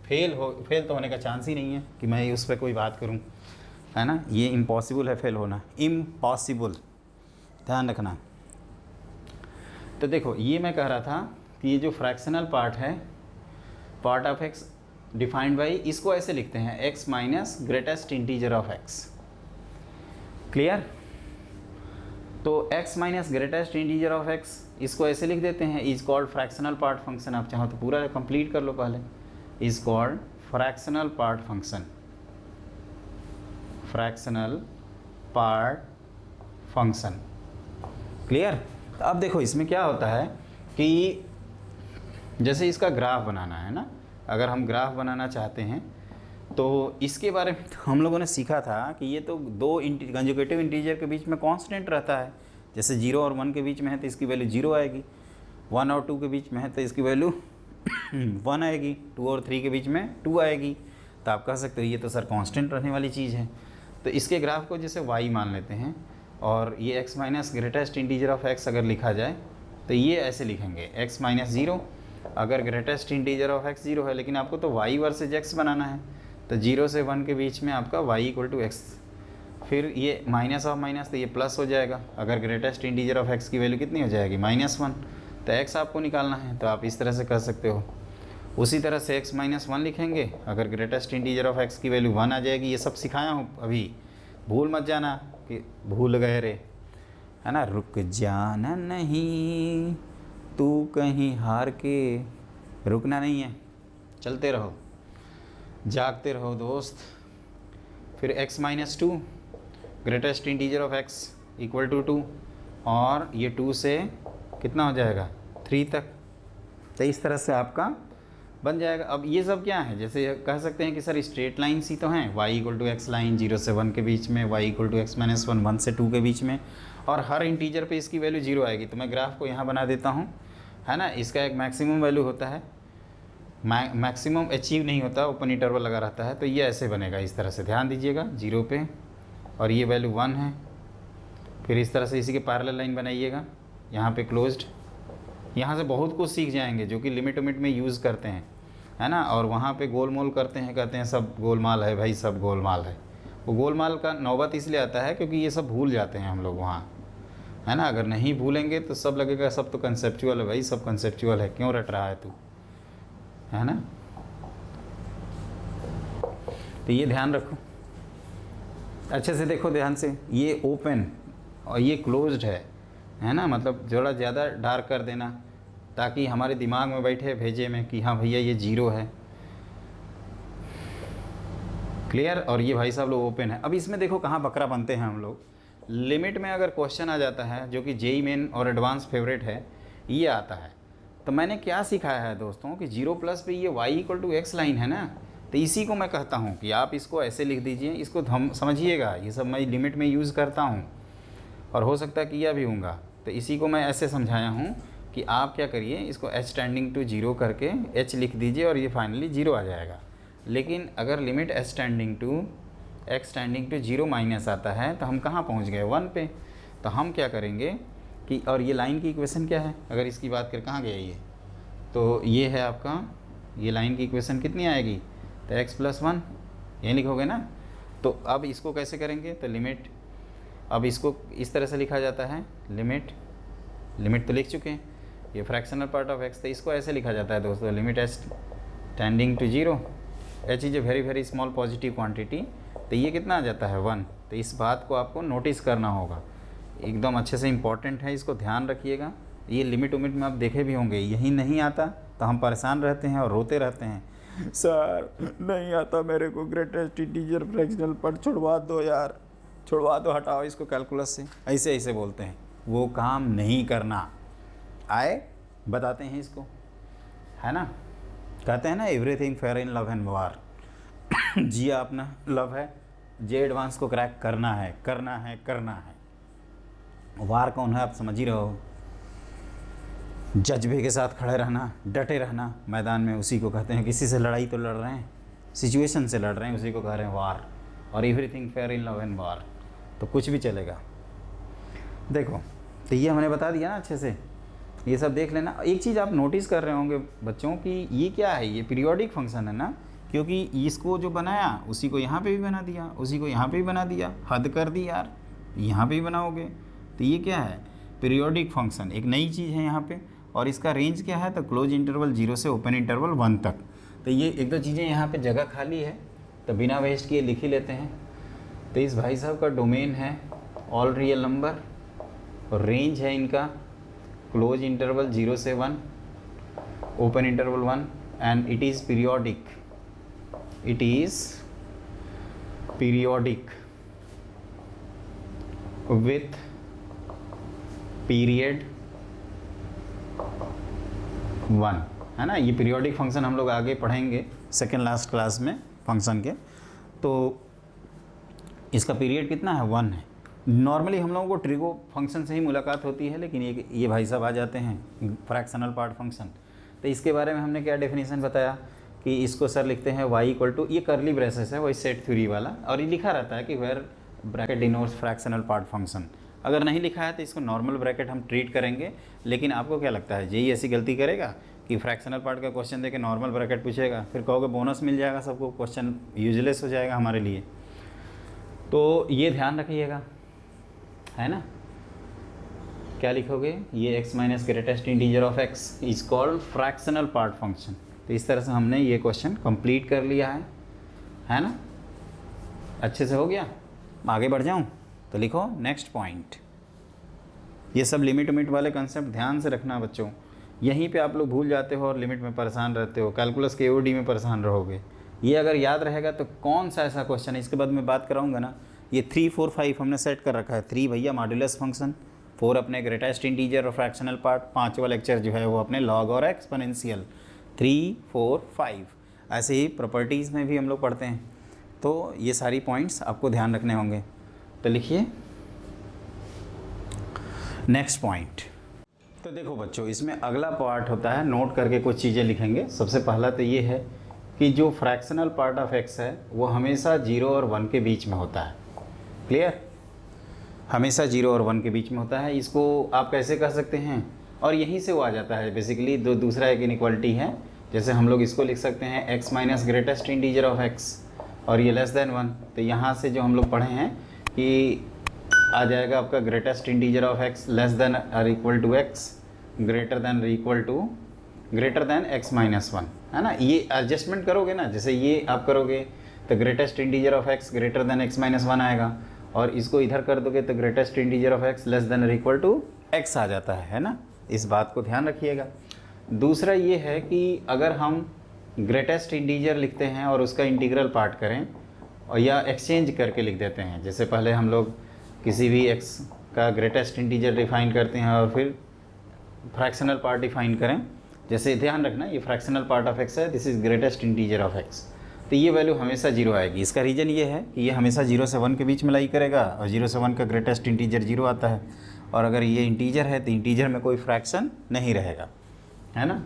फेल तो होने का चांस ही नहीं है कि मैं उस पर कोई बात करूं, है ना। ये इम्पॉसिबल है फेल होना, इम्पॉसिबल, ध्यान रखना। तो देखो, ये मैं कह रहा था कि ये जो फ्रैक्शनल पार्ट है, part of x defined by, इसको ऐसे लिखते हैं x minus greatest integer of x। Clear? तो x minus greatest integer of x, इसको ऐसे लिख देते हैं, is called fractional part function. आप चाहो तो पूरा कंप्लीट कर लो पहले। Is called fractional part function, fractional part function. Clear? तो अब देखो इसमें क्या होता है कि जैसे इसका ग्राफ बनाना है ना, अगर हम ग्राफ बनाना चाहते हैं तो इसके बारे में तो हम लोगों ने सीखा था कि ये तो दो कंजुगेटिव इंटीजर के बीच में कांस्टेंट रहता है। जैसे 0 और 1 के बीच में है तो इसकी वैल्यू 0 आएगी, 1 और 2 के बीच में है तो इसकी वैल्यू 1 आएगी, 2 और 3 के बीच में 2 आएगी। तो आप कह सकते हो ये तो सर कांस्टेंट रहने वाली चीज़ है। तो इसके ग्राफ को जैसे y मान लेते हैं, और ये x minus greatest integer of x अगर लिखा जाए तो ये ऐसे लिखेंगे x माइनस 0, अगर ग्रेटेस्ट इंटीजर ऑफ x 0 है, लेकिन आपको तो y वर्सेज x बनाना है, तो 0 से 1 के बीच में आपका y इक्वल टू x, फिर ये माइनस ऑफ माइनस तो ये प्लस हो जाएगा। अगर ग्रेटेस्ट इंटीजर ऑफ x की वैल्यू कितनी हो जाएगी, -1, तो x आपको निकालना है, तो आप इस तरह से कर सकते हो। उसी तरह से x माइनस 1 लिखेंगे, अगर ग्रेटेस्ट इंटीजर ऑफ x की वैल्यू 1 आ जाएगी। ये सब सिखाया हूँ अभी, भूल मत जाना कि भूल गए रे, है ना। रुक जाना नहीं तू कहीं हार के, रुकना नहीं है, चलते रहो, जागते रहो दोस्त। फिर x minus 2, greatest integer of x equal to 2, और ये 2 से कितना हो जाएगा 3 तक। तो इस तरह से आपका बन जाएगा। अब ये सब क्या है, जैसे कह सकते हैं कि सर स्ट्रेट लाइन्स ही तो हैं, y equal to x line 0 से 1 के बीच में, y equal to x minus 1 1 से 2 के बीच में, और हर इंटीजर पे इसकी वैल्यू 0 आएगी। तो मैं ग्राफ को यहाँ बना देता हूँ, है ना। इसका एक मैक्सिमम वैल्यू होता है, मैक्सिमम अचीव नहीं होता, ओपन इंटरवल लगा रहता है। तो ये ऐसे बनेगा, इस तरह से ध्यान दीजिएगा, 0 पे, और ये वैल्यू 1 है। फिर इस तरह से इसी के पैरेलल लाइन बनाइएगा, यहाँ पे क्लोज्ड। यहाँ से बहुत कुछ सीख जाएंगे जो कि लिमिट में यूज़ करते हैं, है ना। और वहाँ पे गोलमोल करते हैं, कहते हैं सब गोलमाल है भाई, सब गोलमाल है। वो गोलमाल का नौबत इसलिए आता है क्योंकि ये सब भूल जाते हैं हम लोग वहाँ, है ना। अगर नहीं भूलेंगे तो सब लगेगा सब तो कंसेप्चुअल है भाई, सब कंसेप्चुअल है, क्यों रट रहा है तू, है ना। तो ये ध्यान रखो, अच्छे से देखो ध्यान से। ये ओपन और ये क्लोज्ड है ना, मतलब थोड़ा ज़्यादा डार्क कर देना ताकि हमारे दिमाग में बैठे भेजे में कि हाँ भैया ये 0 है। क्लियर? और ये भाई साहब लोग ओपन है। अब इसमें देखो कहाँ बकरा बनते हैं हम लोग। लिमिट में अगर क्वेश्चन आ जाता है जो कि JEE मेन और एडवांस फेवरेट है, ये आता है, तो मैंने क्या सिखाया है दोस्तों कि 0 प्लस पे ये y equal to x line है ना, तो तो इसी को मैं कहता हूँ कि आप इसको ऐसे लिख दीजिए, इसको हम समझिएगा, ये सब मैं लिमिट में यूज़ करता हूँ और हो सकता है किया भी होगा। तो इसी को मैं ऐसे समझाया हूँ कि आप क्या करिए, इसको h टेंडिंग टू 0 करके h लिख दीजिए और ये फाइनली 0 आ जाएगा। लेकिन अगर limit h tending to x tending to 0 minus आता है तो हम कहाँ पहुँच गए 1 पे। तो हम क्या करेंगे कि, और ये लाइन की इक्वेशन क्या है, अगर इसकी बात करें कहाँ गया ये, तो ये है आपका, ये लाइन की इक्वेशन कितनी आएगी, तो x+1 यही लिखोगे ना। तो अब इसको कैसे करेंगे, तो लिमिट, अब इसको इस तरह से लिखा जाता है, लिमिट तो लिख चुके हैं, ये फ्रैक्शनल पार्ट ऑफ x, तो इसको ऐसे लिखा जाता है दोस्तों, limit h tending to 0, h is a very very small positive quantity, तो ये कितना आ जाता है 1। तो इस बात को आपको नोटिस करना होगा, एकदम अच्छे से इम्पॉर्टेंट है, इसको ध्यान रखिएगा। ये लिमिट उमिट में आप देखे भी होंगे, यही नहीं आता तो हम परेशान रहते हैं और रोते रहते हैं, सर नहीं आता मेरे को ग्रेटेस्ट इंटीजर फ्रैक्शनल पार्ट, छुड़वा दो यार, छुड़वा दो, हटाओ इसको कैलकुलस से, ऐसे ऐसे बोलते हैं। वो काम नहीं करना, आए बताते हैं इसको, है ना। कहते हैं ना everything fair in love and war, जिया अपना लव है, जे एडवांस को क्रैक करना है, करना है, करना है। वार कौन है आप समझ ही रहे हो, जज्बे के साथ खड़े रहना, डटे रहना मैदान में, उसी को कहते हैं। किसी से लड़ाई तो लड़ रहे हैं, सिचुएशन से लड़ रहे हैं, उसी को कह रहे हैं वार। और everything fair in love and वार, तो कुछ भी चलेगा। देखो तो ये हमने बता दिया ना अच्छे से, ये सब देख लेना। एक चीज़ आप नोटिस कर रहे होंगे बच्चों की, ये क्या है, ये पीरियोडिक फंक्शन है ना, क्योंकि इसको जो बनाया उसी को यहाँ पे भी बना दिया, उसी को यहाँ पे भी बना दिया, हद कर दी यार, यहाँ पे भी बनाओगे। तो ये क्या है, पीरियोडिक फंक्शन, एक नई चीज़ है यहाँ पे। और इसका रेंज क्या है, तो क्लोज इंटरवल 0 से ओपन इंटरवल 1 तक। तो ये एक दो चीज़ें यहाँ पे जगह खाली है, तो बिना वेस्ट किए लिख ही लेते हैं। तो इस भाई साहब का डोमेन है ऑल रियल नंबर, और रेंज है इनका क्लोज इंटरवल 0 से 1, open interval 1, and it is periodic, it is periodic with period 1, है ना। ये पीरियोडिक फंक्शन हम लोग आगे पढ़ेंगे सेकेंड लास्ट क्लास में फंक्शन के। तो इसका पीरियड कितना है, 1 है। नॉर्मली हम लोगों को ट्रिगो फंक्शन से ही मुलाकात होती है, लेकिन ये भाई साहब आ जाते हैं फ्रैक्शनल पार्ट फंक्शन। तो इसके बारे में हमने क्या डेफिनेशन बताया कि इसको सर लिखते हैं y इक्वल टू, ये करली ब्रेसेस है वही सेट थ्योरी वाला, और ये लिखा रहता है कि where bracket denotes fractional part function. अगर नहीं लिखा है तो इसको नॉर्मल ब्रैकेट हम ट्रीट करेंगे। लेकिन आपको क्या लगता है जेई ऐसी गलती करेगा कि फ्रैक्शनल पार्ट का क्वेश्चन देके नॉर्मल ब्रैकेट पूछेगा, फिर कहोगे बोनस मिल जाएगा सबको, क्वेश्चन यूजलेस हो जाएगा हमारे लिए। तो ये ध्यान रखिएगा, है ना। क्या लिखोगे, ये x minus greatest integer of x is called fractional part function. तो इस तरह से हमने ये क्वेश्चन कंप्लीट कर लिया है ना। अच्छे से हो गया, आगे बढ़ जाऊं तो लिखो नेक्स्ट पॉइंट। ये सब लिमिट उमिट वाले कंसेप्ट ध्यान से रखना बच्चों, यहीं पे आप लोग भूल जाते हो और लिमिट में परेशान रहते हो, कैलकुलस के ओडी में परेशान रहोगे। ये अगर याद रहेगा तो कौन सा ऐसा क्वेश्चन है, इसके बाद मैं बात कराऊंगा ना। ये 3, 4, 5 हमने सेट कर रखा है। 3 भैया मॉड्यूलस फंक्शन, 4 अपने ग्रेटेस्ट इंटीजर और फ्रैक्शनल पार्ट, 5वां लेक्चर जो है वो अपने लॉग और एक्सपोनेंशियल। 3, 4, 5 ऐसे ही प्रॉपर्टीज़ में भी हम लोग पढ़ते हैं। तो ये सारी पॉइंट्स आपको ध्यान रखने होंगे। तो लिखिए नेक्स्ट पॉइंट। तो देखो बच्चों, इसमें अगला पार्ट होता है, नोट करके कुछ चीज़ें लिखेंगे। सबसे पहला तो ये है कि जो फ्रैक्शनल पार्ट ऑफ x है वो हमेशा 0 और 1 के बीच में होता है। क्लियर, हमेशा 0 और 1 के बीच में होता है। इसको आप कैसे कह सकते हैं, और यहीं से वो आ जाता है बेसिकली। दूसरा एक इनइक्वालिटी है, जैसे हम लोग इसको लिख सकते हैं x minus greatest integer of x और ये लेस देन 1। तो यहाँ से जो हम लोग पढ़े हैं कि आ जाएगा आपका greatest integer of x less than और equal to x greater than x minus 1, है ना। ये एडजस्टमेंट करोगे ना, जैसे ये आप करोगे तो greatest integer of x greater than x minus 1 आएगा, और इसको इधर कर दोगे तो greatest integer of x less than और इक्वल टू x आ जाता है ना। इस बात को ध्यान रखिएगा। दूसरा ये है कि अगर हम ग्रेटेस्ट इंटीजर लिखते हैं और उसका इंटीग्रल पार्ट करें, और या एक्सचेंज करके लिख देते हैं, जैसे पहले हम लोग किसी भी x का ग्रेटेस्ट इंटीजर डिफाइन करते हैं और फिर फ्रैक्शनल पार्ट डिफाइन करें। जैसे ध्यान रखना, ये फ्रैक्शनल पार्ट ऑफ x है, this is greatest integer of x। तो ये वैल्यू हमेशा 0 आएगी। इसका रीज़न ये है कि ये हमेशा 0 से 1 के बीच में लाई करेगा और 0 से 1 का ग्रेटेस्ट इंटीजर 0 आता है, और अगर ये इंटीजर है तो इंटीजर में कोई फ्रैक्शन नहीं रहेगा, है ना,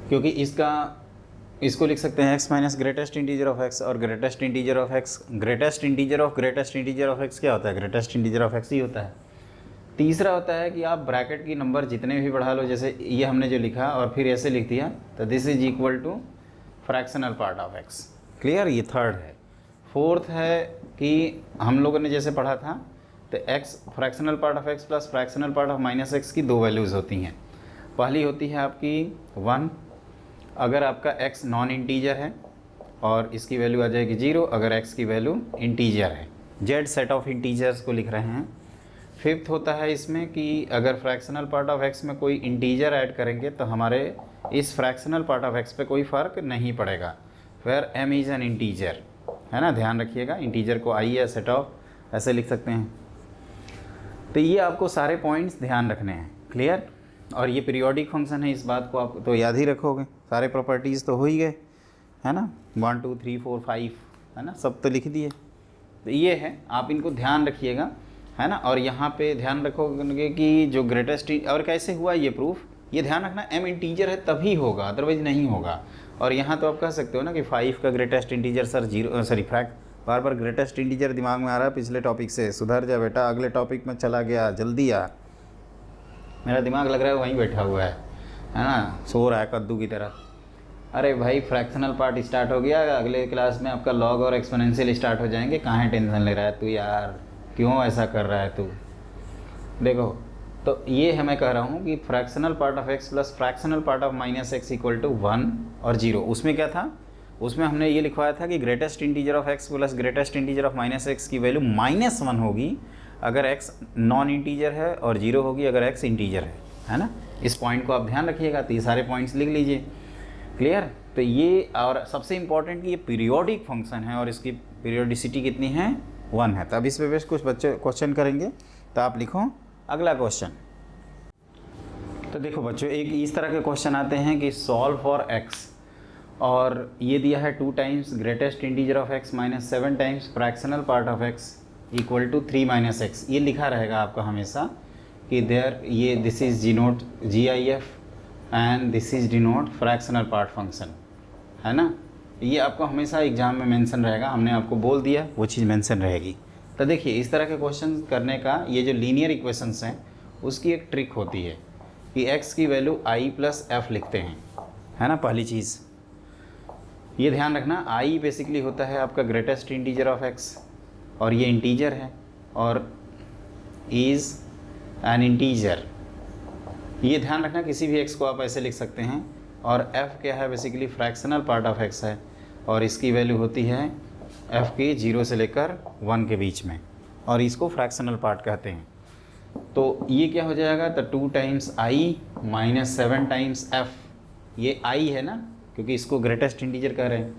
क्योंकि इसको लिख सकते हैं x minus greatest integer of x, और greatest integer of x, greatest integer of x क्या होता है, ग्रेटेस्ट इंटीजर ऑफ x ही होता है। तीसरा होता है कि आप ब्रैकेट की नंबर जितने भी बढ़ा लो, जैसे ये हमने जो लिखा और फिर ऐसे लिख दिया, तो this is equal to fractional part of x। Clear, ये थर्ड है। फोर्थ है कि हम लोगों ने जैसे पढ़ा था, तो x fractional part of x plus fractional part of minus x की दो वैल्यूज़ होती हैं। पहली होती है आपकी 1, अगर आपका x नॉन इंटीजर है और इसकी वैल्यू आ जाएगी 0 अगर x की वैल्यू इंटीजर है। z सेट ऑफ इंटीजर्स को लिख रहे हैं। फिफ्थ होता है इसमें कि अगर फ्रैक्शनल पार्ट ऑफ x में कोई इंटीजर ऐड करेंगे तो हमारे इस फ्रैक्शनल पार्ट ऑफ x पे कोई फ़र्क नहीं पड़ेगा, where m is an integer, है ना, ध्यान रखिएगा। इंटीजर को i या सेट ऑफ ऐसे लिख सकते हैं। तो ये आपको सारे पॉइंट्स ध्यान रखने हैं, क्लियर। और ये पीरियोडिक फंक्शन है, इस बात को आप तो याद ही रखोगे। सारे प्रॉपर्टीज़ तो हो ही गए, है ना, 1 2 3 4 5, है ना, सब तो लिख दिए। तो ये है, आप इनको ध्यान रखिएगा, है ना। और यहाँ पे ध्यान रखोगे कि जो ग्रेटेस्ट, और कैसे हुआ ये प्रूफ, ये ध्यान रखना, m इंटीजर है तभी होगा, अदरवाइज नहीं होगा। और यहाँ तो आप कह सकते हो ना कि 5 का ग्रेटेस्ट इंटीजर सर 0, सॉरी बार बार ग्रेटेस्ट इंटीजर दिमाग में आ रहा है पिछले टॉपिक से, सुधर जा बेटा, अगले टॉपिक में चला गया, जल्दी आ। मेरा दिमाग लग रहा है वहीं बैठा हुआ है ना, सो रहा है कद्दू की तरह। अरे भाई फ्रैक्शनल पार्ट स्टार्ट हो गया, अगले क्लास में आपका लॉग और एक्सपोनेंशियल स्टार्ट हो जाएंगे, कहाँ टेंशन ले रहा है तू यार, क्यों ऐसा कर रहा है तू। देखो, तो ये है मैं कह रहा हूँ कि fractional part of x plus fractional part of minus x equal to 1 और 0। उसमें क्या था, उसमें हमने ये लिखवाया था कि greatest integer of x plus greatest integer of minus x की वैल्यू -1 होगी अगर x नॉन इंटीजर है, और 0 होगी अगर x इंटीजर है ना। इस पॉइंट को आप ध्यान रखिएगा, तो ये सारे पॉइंट्स लिख लीजिए, क्लियर। तो ये, और सबसे इम्पॉर्टेंट कि ये पीरियोडिक फंक्शन है और इसकी पीरियोडिसिटी कितनी है, 1 है। तो अब इस पे बेस कुछ बच्चे क्वेश्चन करेंगे, तो आप लिखो अगला क्वेश्चन। तो देखो बच्चों, एक इस तरह के क्वेश्चन आते हैं कि सॉल्व फॉर x, और ये दिया है 2 times greatest integer of x minus 7 times fractional part of x equal to 3 minus x. ये लिखा रहेगा आपका हमेशा कि देयर, ये this is denote GIF and this is denote fractional part function, है ना। ये आपको हमेशा एग्जाम में मेंशन रहेगा, हमने आपको बोल दिया वो चीज़ मेंशन रहेगी। तो देखिए, इस तरह के क्वेश्चन करने का, ये जो लीनियर इक्वेशंस हैं उसकी एक ट्रिक होती है कि x की वैल्यू i प्लस एफ लिखते हैं, है ना। पहली चीज़ ये ध्यान रखना, i बेसिकली होता है आपका ग्रेटेस्ट इंटीजर ऑफ x, और ये इंटीजर है, और इज़ एन इंटीजर। ये ध्यान रखना, किसी भी x को आप ऐसे लिख सकते हैं, और f क्या है, basically fractional part of x है, और इसकी वैल्यू होती है f की 0 से लेकर 1 के बीच में, और इसको फ्रैक्शनल पार्ट कहते हैं। तो ये क्या हो जाएगा, तो 2 times i minus 7 times f, ये i है ना, क्योंकि इसको ग्रेटेस्ट इंटीजर कह रहे हैं,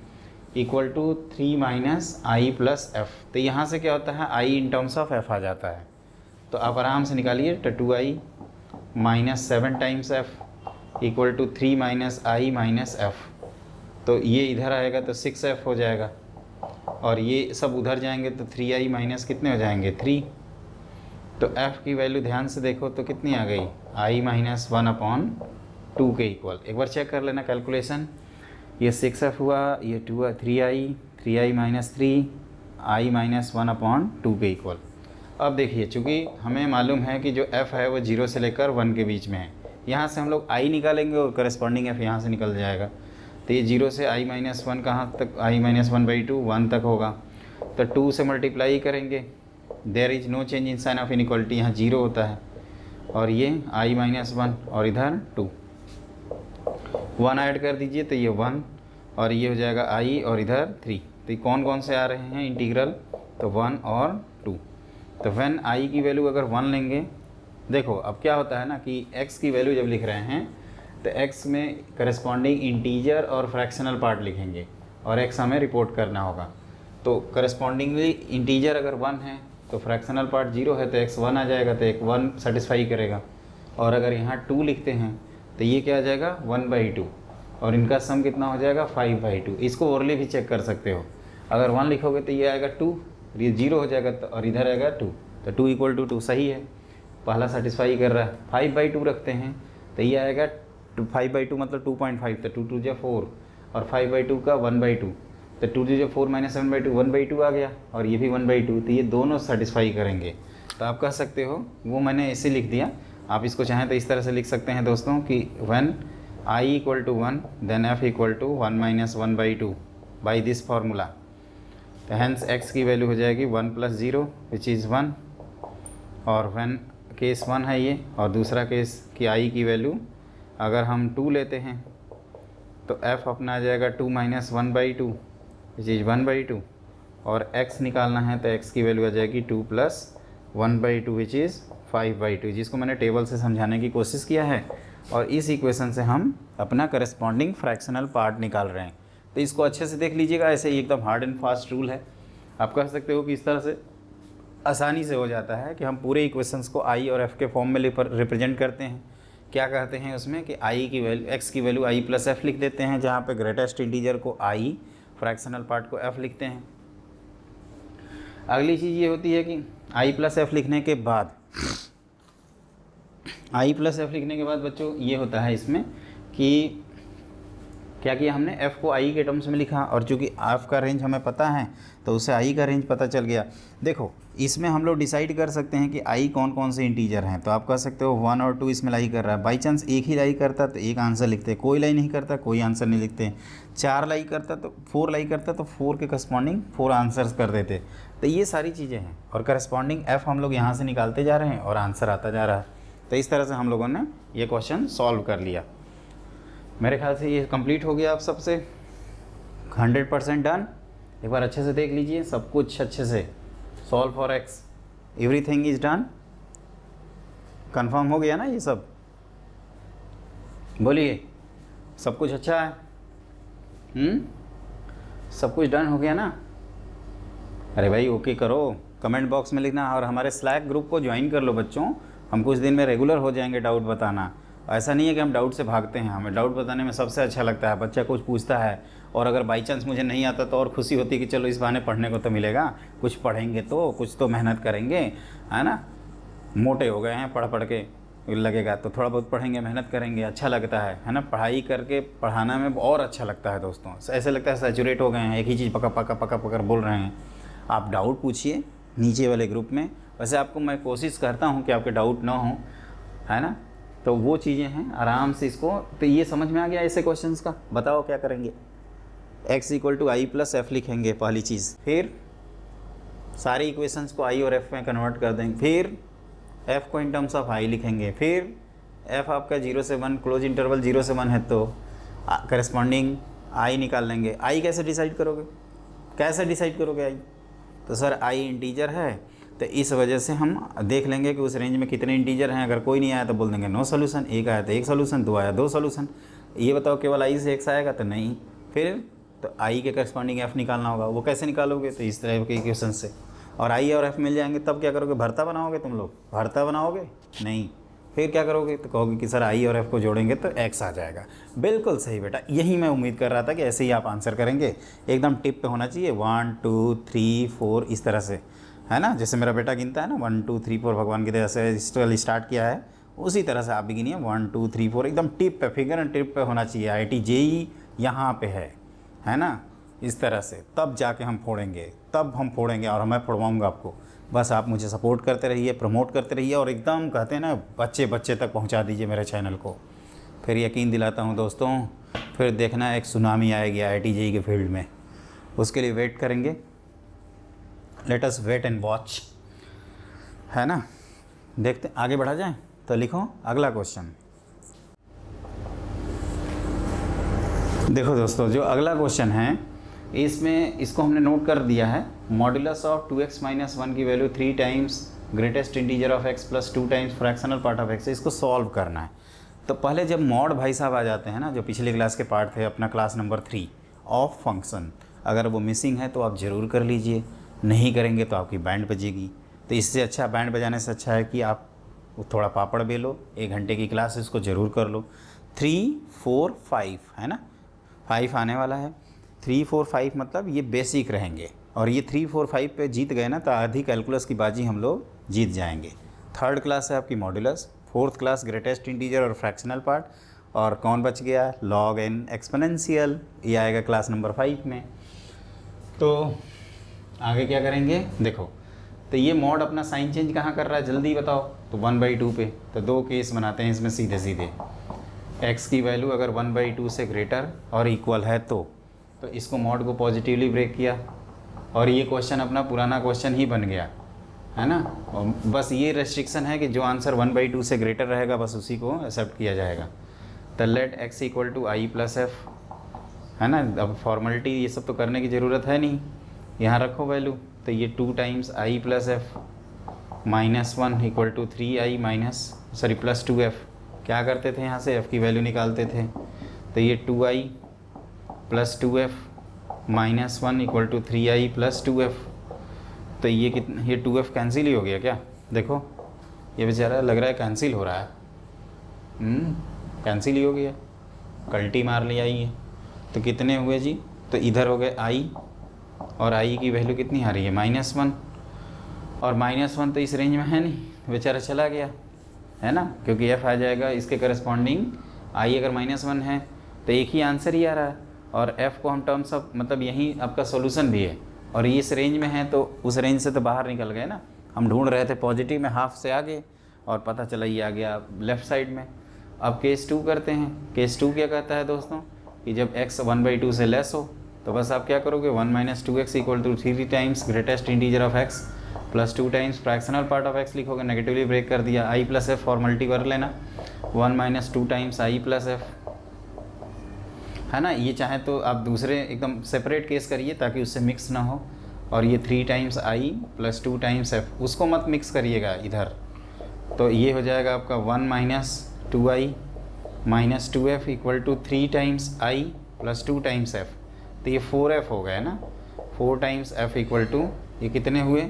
equal to 3 minus i plus f. तो यहाँ से क्या होता है, i in terms of f आ जाता है, तो आप आराम से निकालिए। तो 2i minus 7 times f equal to 3 minus i minus f. तो ये इधर आएगा तो 6f हो जाएगा, और ये सब उधर जाएंगे तो 3i माइनस कितने हो जाएंगे, 3। तो f की वैल्यू ध्यान से देखो तो कितनी आ गई, i माइनस 1/2 के इक्वल। एक बार चेक कर लेना कैलकुलेशन, ये 6f हुआ, ये 3i माइनस 3, i माइनस 1/2 के इक्वल। अब देखिए, चूँकि हमें मालूम है कि जो f है वो 0 से लेकर 1 के बीच में है, यहाँ से हम लोग i निकालेंगे और करस्पॉन्डिंग f यहाँ से निकल जाएगा। तो ये 0 से i माइनस 1 कहाँ तक, i माइनस 1/2 1 तक होगा, तो 2 से मल्टीप्लाई करेंगे, there is no change in sign of inequality, यहाँ 0 होता है, और ये i माइनस 1 और इधर 2, 1 ऐड कर दीजिए तो ये 1, और ये हो जाएगा i और इधर 3। तो ये कौन कौन से आ रहे हैं इंटीग्रल, तो 1 और 2। तो व्हेन i की वैल्यू अगर 1 लेंगे, देखो अब क्या होता है ना कि x की वैल्यू जब लिख रहे हैं तो x में करस्पॉन्डिंग इंटीजर और फ्रैक्शनल पार्ट लिखेंगे, और x हमें रिपोर्ट करना होगा। तो करस्पॉन्डिंगली इंटीजर अगर 1 है तो फ्रैक्शनल पार्ट 0 है, तो x 1 आ जाएगा, तो एक 1 सेटिस्फाई करेगा। और अगर यहाँ 2 लिखते हैं तो ये क्या आ जाएगा, 1/2, और इनका सम कितना हो जाएगा 5/2। इसको ओरली भी चेक कर सकते हो, अगर 1 लिखोगे तो ये आएगा 2, ये 0 हो जाएगा और इधर आएगा 2, तो 2 = 2 सही है, पहला सेटिस्फाई कर रहा है। 5/2 रखते हैं तो ये आएगा 5/2 मतलब 2.5, तो 2 × 2 = 4 और 5/2 का 1/2, तो 2 × 4 - 7/2 1/2 आ गया और ये भी 1/2, तो ये दोनों सेटिस्फाई करेंगे। तो आप कह सकते हो, वो मैंने ऐसे लिख दिया, आप इसको चाहें तो इस तरह से लिख सकते हैं दोस्तों कि when I = 1 then F = 1 - 1/2 by this formula. तो हैंस x की वैल्यू हो जाएगी 1 + 0 विच इज़ 1, और when केस 1 है ये, और दूसरा केस कि I की वैल्यू अगर हम 2 लेते हैं तो F अपना आ जाएगा 2 - 1/2 विच इज़ 1/2, और x निकालना है तो x की वैल्यू आ जाएगी 2 + 1/2 विच इज़ 5/2, जिसको मैंने टेबल से समझाने की कोशिश किया है। और इस इक्वेशन से हम अपना करस्पॉन्डिंग फ्रैक्शनल पार्ट निकाल रहे हैं। तो इसको अच्छे से देख लीजिएगा, ऐसे ही एकदम हार्ड एंड फास्ट रूल है। आप कह सकते हो कि इस तरह से आसानी से हो जाता है कि हम पूरे इक्वेशंस को आई और एफ़ के फॉर्म में रिप्रेजेंट करते हैं। क्या कहते हैं उसमें कि आई की वैल्यू, एक्स की वैल्यू आई + एफ लिख देते हैं, जहाँ पे ग्रेटेस्ट इंटीजर को आई, फ्रैक्शनल पार्ट को एफ लिखते हैं। अगली चीज़ ये होती है कि आई + एफ लिखने के बाद बच्चों ये होता है इसमें कि क्या किया हमने, f को i के टर्म्स में लिखा, और चूँकि f का रेंज हमें पता है तो उसे i का रेंज पता चल गया। देखो इसमें हम लोग डिसाइड कर सकते हैं कि i कौन कौन से इंटीजर हैं। तो आप कह सकते हो 1 और 2 इसमें लाई कर रहा है, बाई चांस एक ही लाई करता तो एक आंसर लिखते, कोई लाई नहीं करता कोई आंसर नहीं लिखते, 4 लाई करता तो 4 लाई करता तो 4 के करस्पॉन्डिंग 4 आंसर्स कर देते। तो ये सारी चीज़ें हैं, और करस्पॉन्डिंग f हम लोग यहाँ से निकालते जा रहे हैं और आंसर आता जा रहा है। तो इस तरह से हम लोगों ने ये क्वेश्चन सॉल्व कर लिया। मेरे ख्याल से ये कंप्लीट हो गया आप सबसे 100% डन। एक बार अच्छे से देख लीजिए, सब कुछ अच्छे से solve for x, everything is done. Confirm हो गया ना ये सब? बोलिए, सब कुछ अच्छा है? सब कुछ डन हो गया ना? अरे भाई ओके करो, कमेंट बॉक्स में लिखना, और हमारे स्लैक ग्रुप को ज्वाइन कर लो बच्चों। हम कुछ दिन में रेगुलर हो जाएंगे डाउट बताना। ऐसा नहीं है कि हम डाउट से भागते हैं, हमें डाउट बताने में सबसे अच्छा लगता है। बच्चा कुछ पूछता है और अगर बाई चांस मुझे नहीं आता तो और खुशी होती है कि चलो इस बहाने पढ़ने को तो मिलेगा, कुछ पढ़ेंगे तो कुछ तो मेहनत करेंगे, है ना। मोटे हो गए हैं पढ़ के, लगेगा तो थोड़ा बहुत पढ़ेंगे, मेहनत करेंगे, अच्छा लगता है ना। पढ़ाई करके पढ़ाना में और अच्छा लगता है दोस्तों। ऐसे लगता है सैचुरेट हो गए हैं, एक ही चीज़ पकड़ बोल रहे हैं। आप डाउट पूछिए नीचे वाले ग्रुप में। वैसे आपको मैं कोशिश करता हूँ कि आपके डाउट ना हो, है ना। तो वो चीज़ें हैं, आराम से इसको, तो ये समझ में आ गया ऐसे क्वेश्चंस का। बताओ क्या करेंगे? x = i + f लिखेंगे पहली चीज़, फिर सारी इक्वेशंस को i और f में कन्वर्ट कर देंगे, फिर f को इन टर्म्स ऑफ i लिखेंगे, फिर f आपका 0 से 1, क्लोज इंटरवल 0 से 1 है तो करस्पॉन्डिंग i निकाल लेंगे। i कैसे डिसाइड करोगे? i? तो सर i इंटीजर है, तो इस वजह से हम देख लेंगे कि उस रेंज में कितने इंटीजर हैं। अगर कोई नहीं आया तो बोल देंगे नो सोल्यूशन, एक आया तो एक सोल्यूशन, 2 आया 2 सोल्यूशन। ये बताओ केवल i से x आएगा तो नहीं, फिर तो i के करस्पॉन्डिंग f निकालना होगा। वो कैसे निकालोगे? तो इस तरह के इक्वेशन से, और i और f मिल जाएंगे तब क्या करोगे? भरता बनाओगे तुम लोग? भरता बनाओगे नहीं, फिर क्या करोगे? तो कहोगे कि सर i और f को जोड़ेंगे तो x आ जाएगा। बिल्कुल सही बेटा, यही मैं उम्मीद कर रहा था कि ऐसे ही आप आंसर करेंगे। एकदम टिप पे होना चाहिए, 1 2 3 4 इस तरह से, है ना। जैसे मेरा बेटा गिनता है ना 1 2 3 4, भगवान की तरह से स्टार्ट किया है, उसी तरह से आप भी गिनिए 1 2 3 4, एकदम टिप पे, फिगर एंड टिप पे होना चाहिए। IIT JEE यहाँ पे है ना, इस तरह से। तब जाके हम फोड़ेंगे, और मैं फोड़वाऊँगा आपको। बस आप मुझे सपोर्ट करते रहिए, प्रमोट करते रहिए, और एकदम कहते हैं ना बच्चे तक पहुँचा दीजिए मेरे चैनल को। फिर यकीन दिलाता हूँ दोस्तों, फिर देखना एक सुनामी आएगी IIT JEE के फील्ड में। उसके लिए वेट करेंगे, let us wait and watch, है ना। देखते आगे बढ़ा जाए। तो लिखो अगला क्वेश्चन। देखो दोस्तों, जो अगला क्वेश्चन है इसमें इसको हमने नोट कर दिया है। मॉड्यूलस ऑफ 2x - 1 की value 3 times greatest integer of x + 2 times fractional part of x, इसको सॉल्व करना है। तो पहले जब मॉड भाई साहब आ जाते हैं ना, जो पिछले क्लास के पार्ट थे, अपना क्लास नंबर 3 ऑफ फंक्शन, अगर वो मिसिंग है तो आप ज़रूर कर लीजिए, नहीं करेंगे तो आपकी बैंड बजेगी। तो इससे अच्छा, बैंड बजाने से अच्छा है कि आप थोड़ा पापड़ बेलो, 1 घंटे की क्लास इसको ज़रूर कर लो। 3 4 5 है ना, 5 आने वाला है। 3 4 5 मतलब ये बेसिक रहेंगे, और ये 3 4 5 पे जीत गए ना तो आधी कैलकुलस की बाजी हम लोग जीत जाएंगे। थर्ड क्लास है आपकी modulus, fourth class greatest integer और फ्रैक्शनल पार्ट, और कौन बच गया, लॉग एन एक्सपोनेंशियल, ये आएगा क्लास नंबर 5 में। तो आगे क्या करेंगे देखो, तो ये मॉड अपना साइन चेंज कहाँ कर रहा है जल्दी बताओ, तो 1/2 पे। तो दो केस बनाते हैं इसमें सीधे सीधे, x की वैल्यू अगर 1/2 से ग्रेटर और इक्वल है तो इसको मॉड को पॉजिटिवली ब्रेक किया, और ये क्वेश्चन अपना पुराना क्वेश्चन ही बन गया है ना। और बस ये रेस्ट्रिक्शन है कि जो आंसर 1/2 से ग्रेटर रहेगा बस उसी को एक्सेप्ट किया जाएगा। तो लेट x = i + f है ना। अब फॉर्मेलिटी ये सब तो करने की ज़रूरत है नहीं, यहाँ रखो वैल्यू। तो ये 2 times i + f -1 = 3i + 2f। क्या करते थे यहाँ से f की वैल्यू निकालते थे, तो ये 2i + 2f -1 = 3i + 2f। तो ये कितना, ये 2f कैंसिल ही हो गया क्या, देखो ये बेचारा लग रहा है कैंसिल हो रहा है, कैंसिल ही हो गया, कल्टी मार लिया ये। तो कितने हुए जी, तो इधर हो गए i, और i की वैल्यू कितनी आ रही है -1, और -1 तो इस रेंज में है नहीं, बेचारा चला गया है ना, क्योंकि f आ जाएगा इसके करस्पॉन्डिंग। i अगर -1 है तो एक ही आंसर ही आ रहा है, और f को हम टर्म्स ऑफ मतलब यहीं आपका सॉल्यूशन भी है, और इस रेंज में है तो उस रेंज से तो बाहर निकल गए ना। हम ढूंढ रहे थे पॉजिटिव में हाफ से आगे, और पता चला ये आ गया लेफ़्ट साइड में। अब केस 2 करते हैं। केस 2 क्या कहता है दोस्तों, कि जब x 1/2 से लेस हो तो बस आप क्या करोगे, 1 - 2x = 3 times greatest integer of x + 2 times fractional part of x लिखोगे, नेगेटिवली ब्रेक कर दिया, i + f फॉर्मेलिटी कर लेना, 1 - 2 टाइम्स i + f है ना। ये चाहे तो आप दूसरे एकदम सेपरेट केस करिए ताकि उससे मिक्स ना हो, और ये 3 टाइम्स i + 2 टाइम्स f, उसको मत मिक्स करिएगा इधर। तो ये हो जाएगा आपका 1 - 2i - 2f = 3 times i + 2 times f। तो ये 4f हो गया ना, 4 टाइम्स f = ये कितने हुए,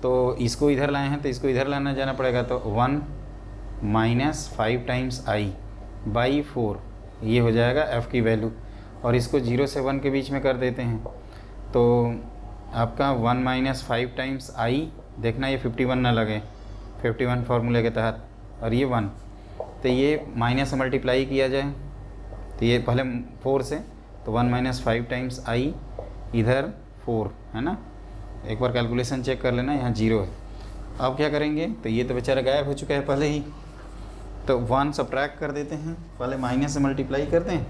तो इसको इधर लाए हैं तो इसको इधर लाना जाना पड़ेगा, तो 1 - 5 टाइम्स i / 4, ये हो जाएगा f की वैल्यू। और इसको 0 से 1 के बीच में कर देते हैं, तो आपका 1 - 5 टाइम्स i, देखना ये 51 ना लगे 51 फार्मूले के तहत, और ये 1, तो ये माइनस मल्टीप्लाई किया जाए तो ये पहले 4 से, तो 1 - 5 टाइम्स i, इधर 4 है ना। एक बार कैलकुलेशन चेक कर लेना, यहाँ 0 है। अब क्या करेंगे, तो ये तो बेचारा गायब हो चुका है पहले ही, तो 1 सब्ट्रैक्ट कर देते हैं, पहले माइनस से मल्टीप्लाई करते हैं,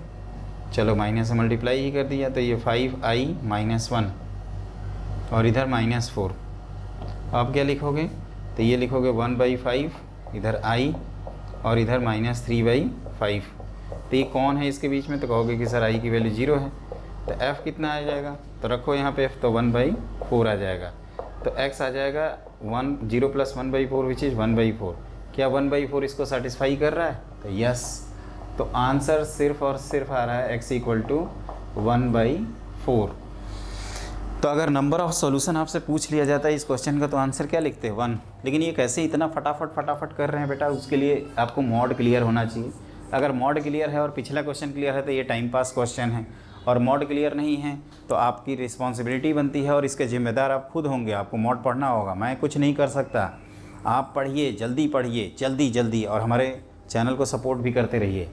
चलो माइनस से मल्टीप्लाई ही कर दिया, तो ये 5i - 1 और इधर -4। अब क्या लिखोगे, तो ये लिखोगे 1/5, इधर i और इधर -3/5। तो ये कौन है इसके बीच में, तो कहोगे कि सर i की वैल्यू 0 है, तो f कितना आ जाएगा, तो रखो यहाँ पे f, तो 1/4 आ जाएगा। तो x आ जाएगा 0 + 1/4 विच इज़ 1/4। क्या 1/4 इसको सेटिस्फाई कर रहा है, तो यस। तो आंसर सिर्फ और सिर्फ आ रहा है x = 1/4। तो अगर नंबर ऑफ सॉल्यूशन आपसे पूछ लिया जाता है इस क्वेश्चन का, तो आंसर क्या लिखते हैं, 1। लेकिन ये कैसे इतना फटाफट कर रहे हैं बेटा, उसके लिए आपको मॉड क्लियर होना चाहिए। अगर मॉड क्लियर है और पिछला क्वेश्चन क्लियर है तो ये टाइम पास क्वेश्चन है, और मॉड क्लियर नहीं है तो आपकी रिस्पॉन्सिबिलिटी बनती है और इसके ज़िम्मेदार आप खुद होंगे, आपको मॉड पढ़ना होगा, मैं कुछ नहीं कर सकता। आप पढ़िए, जल्दी, और हमारे चैनल को सपोर्ट भी करते रहिए,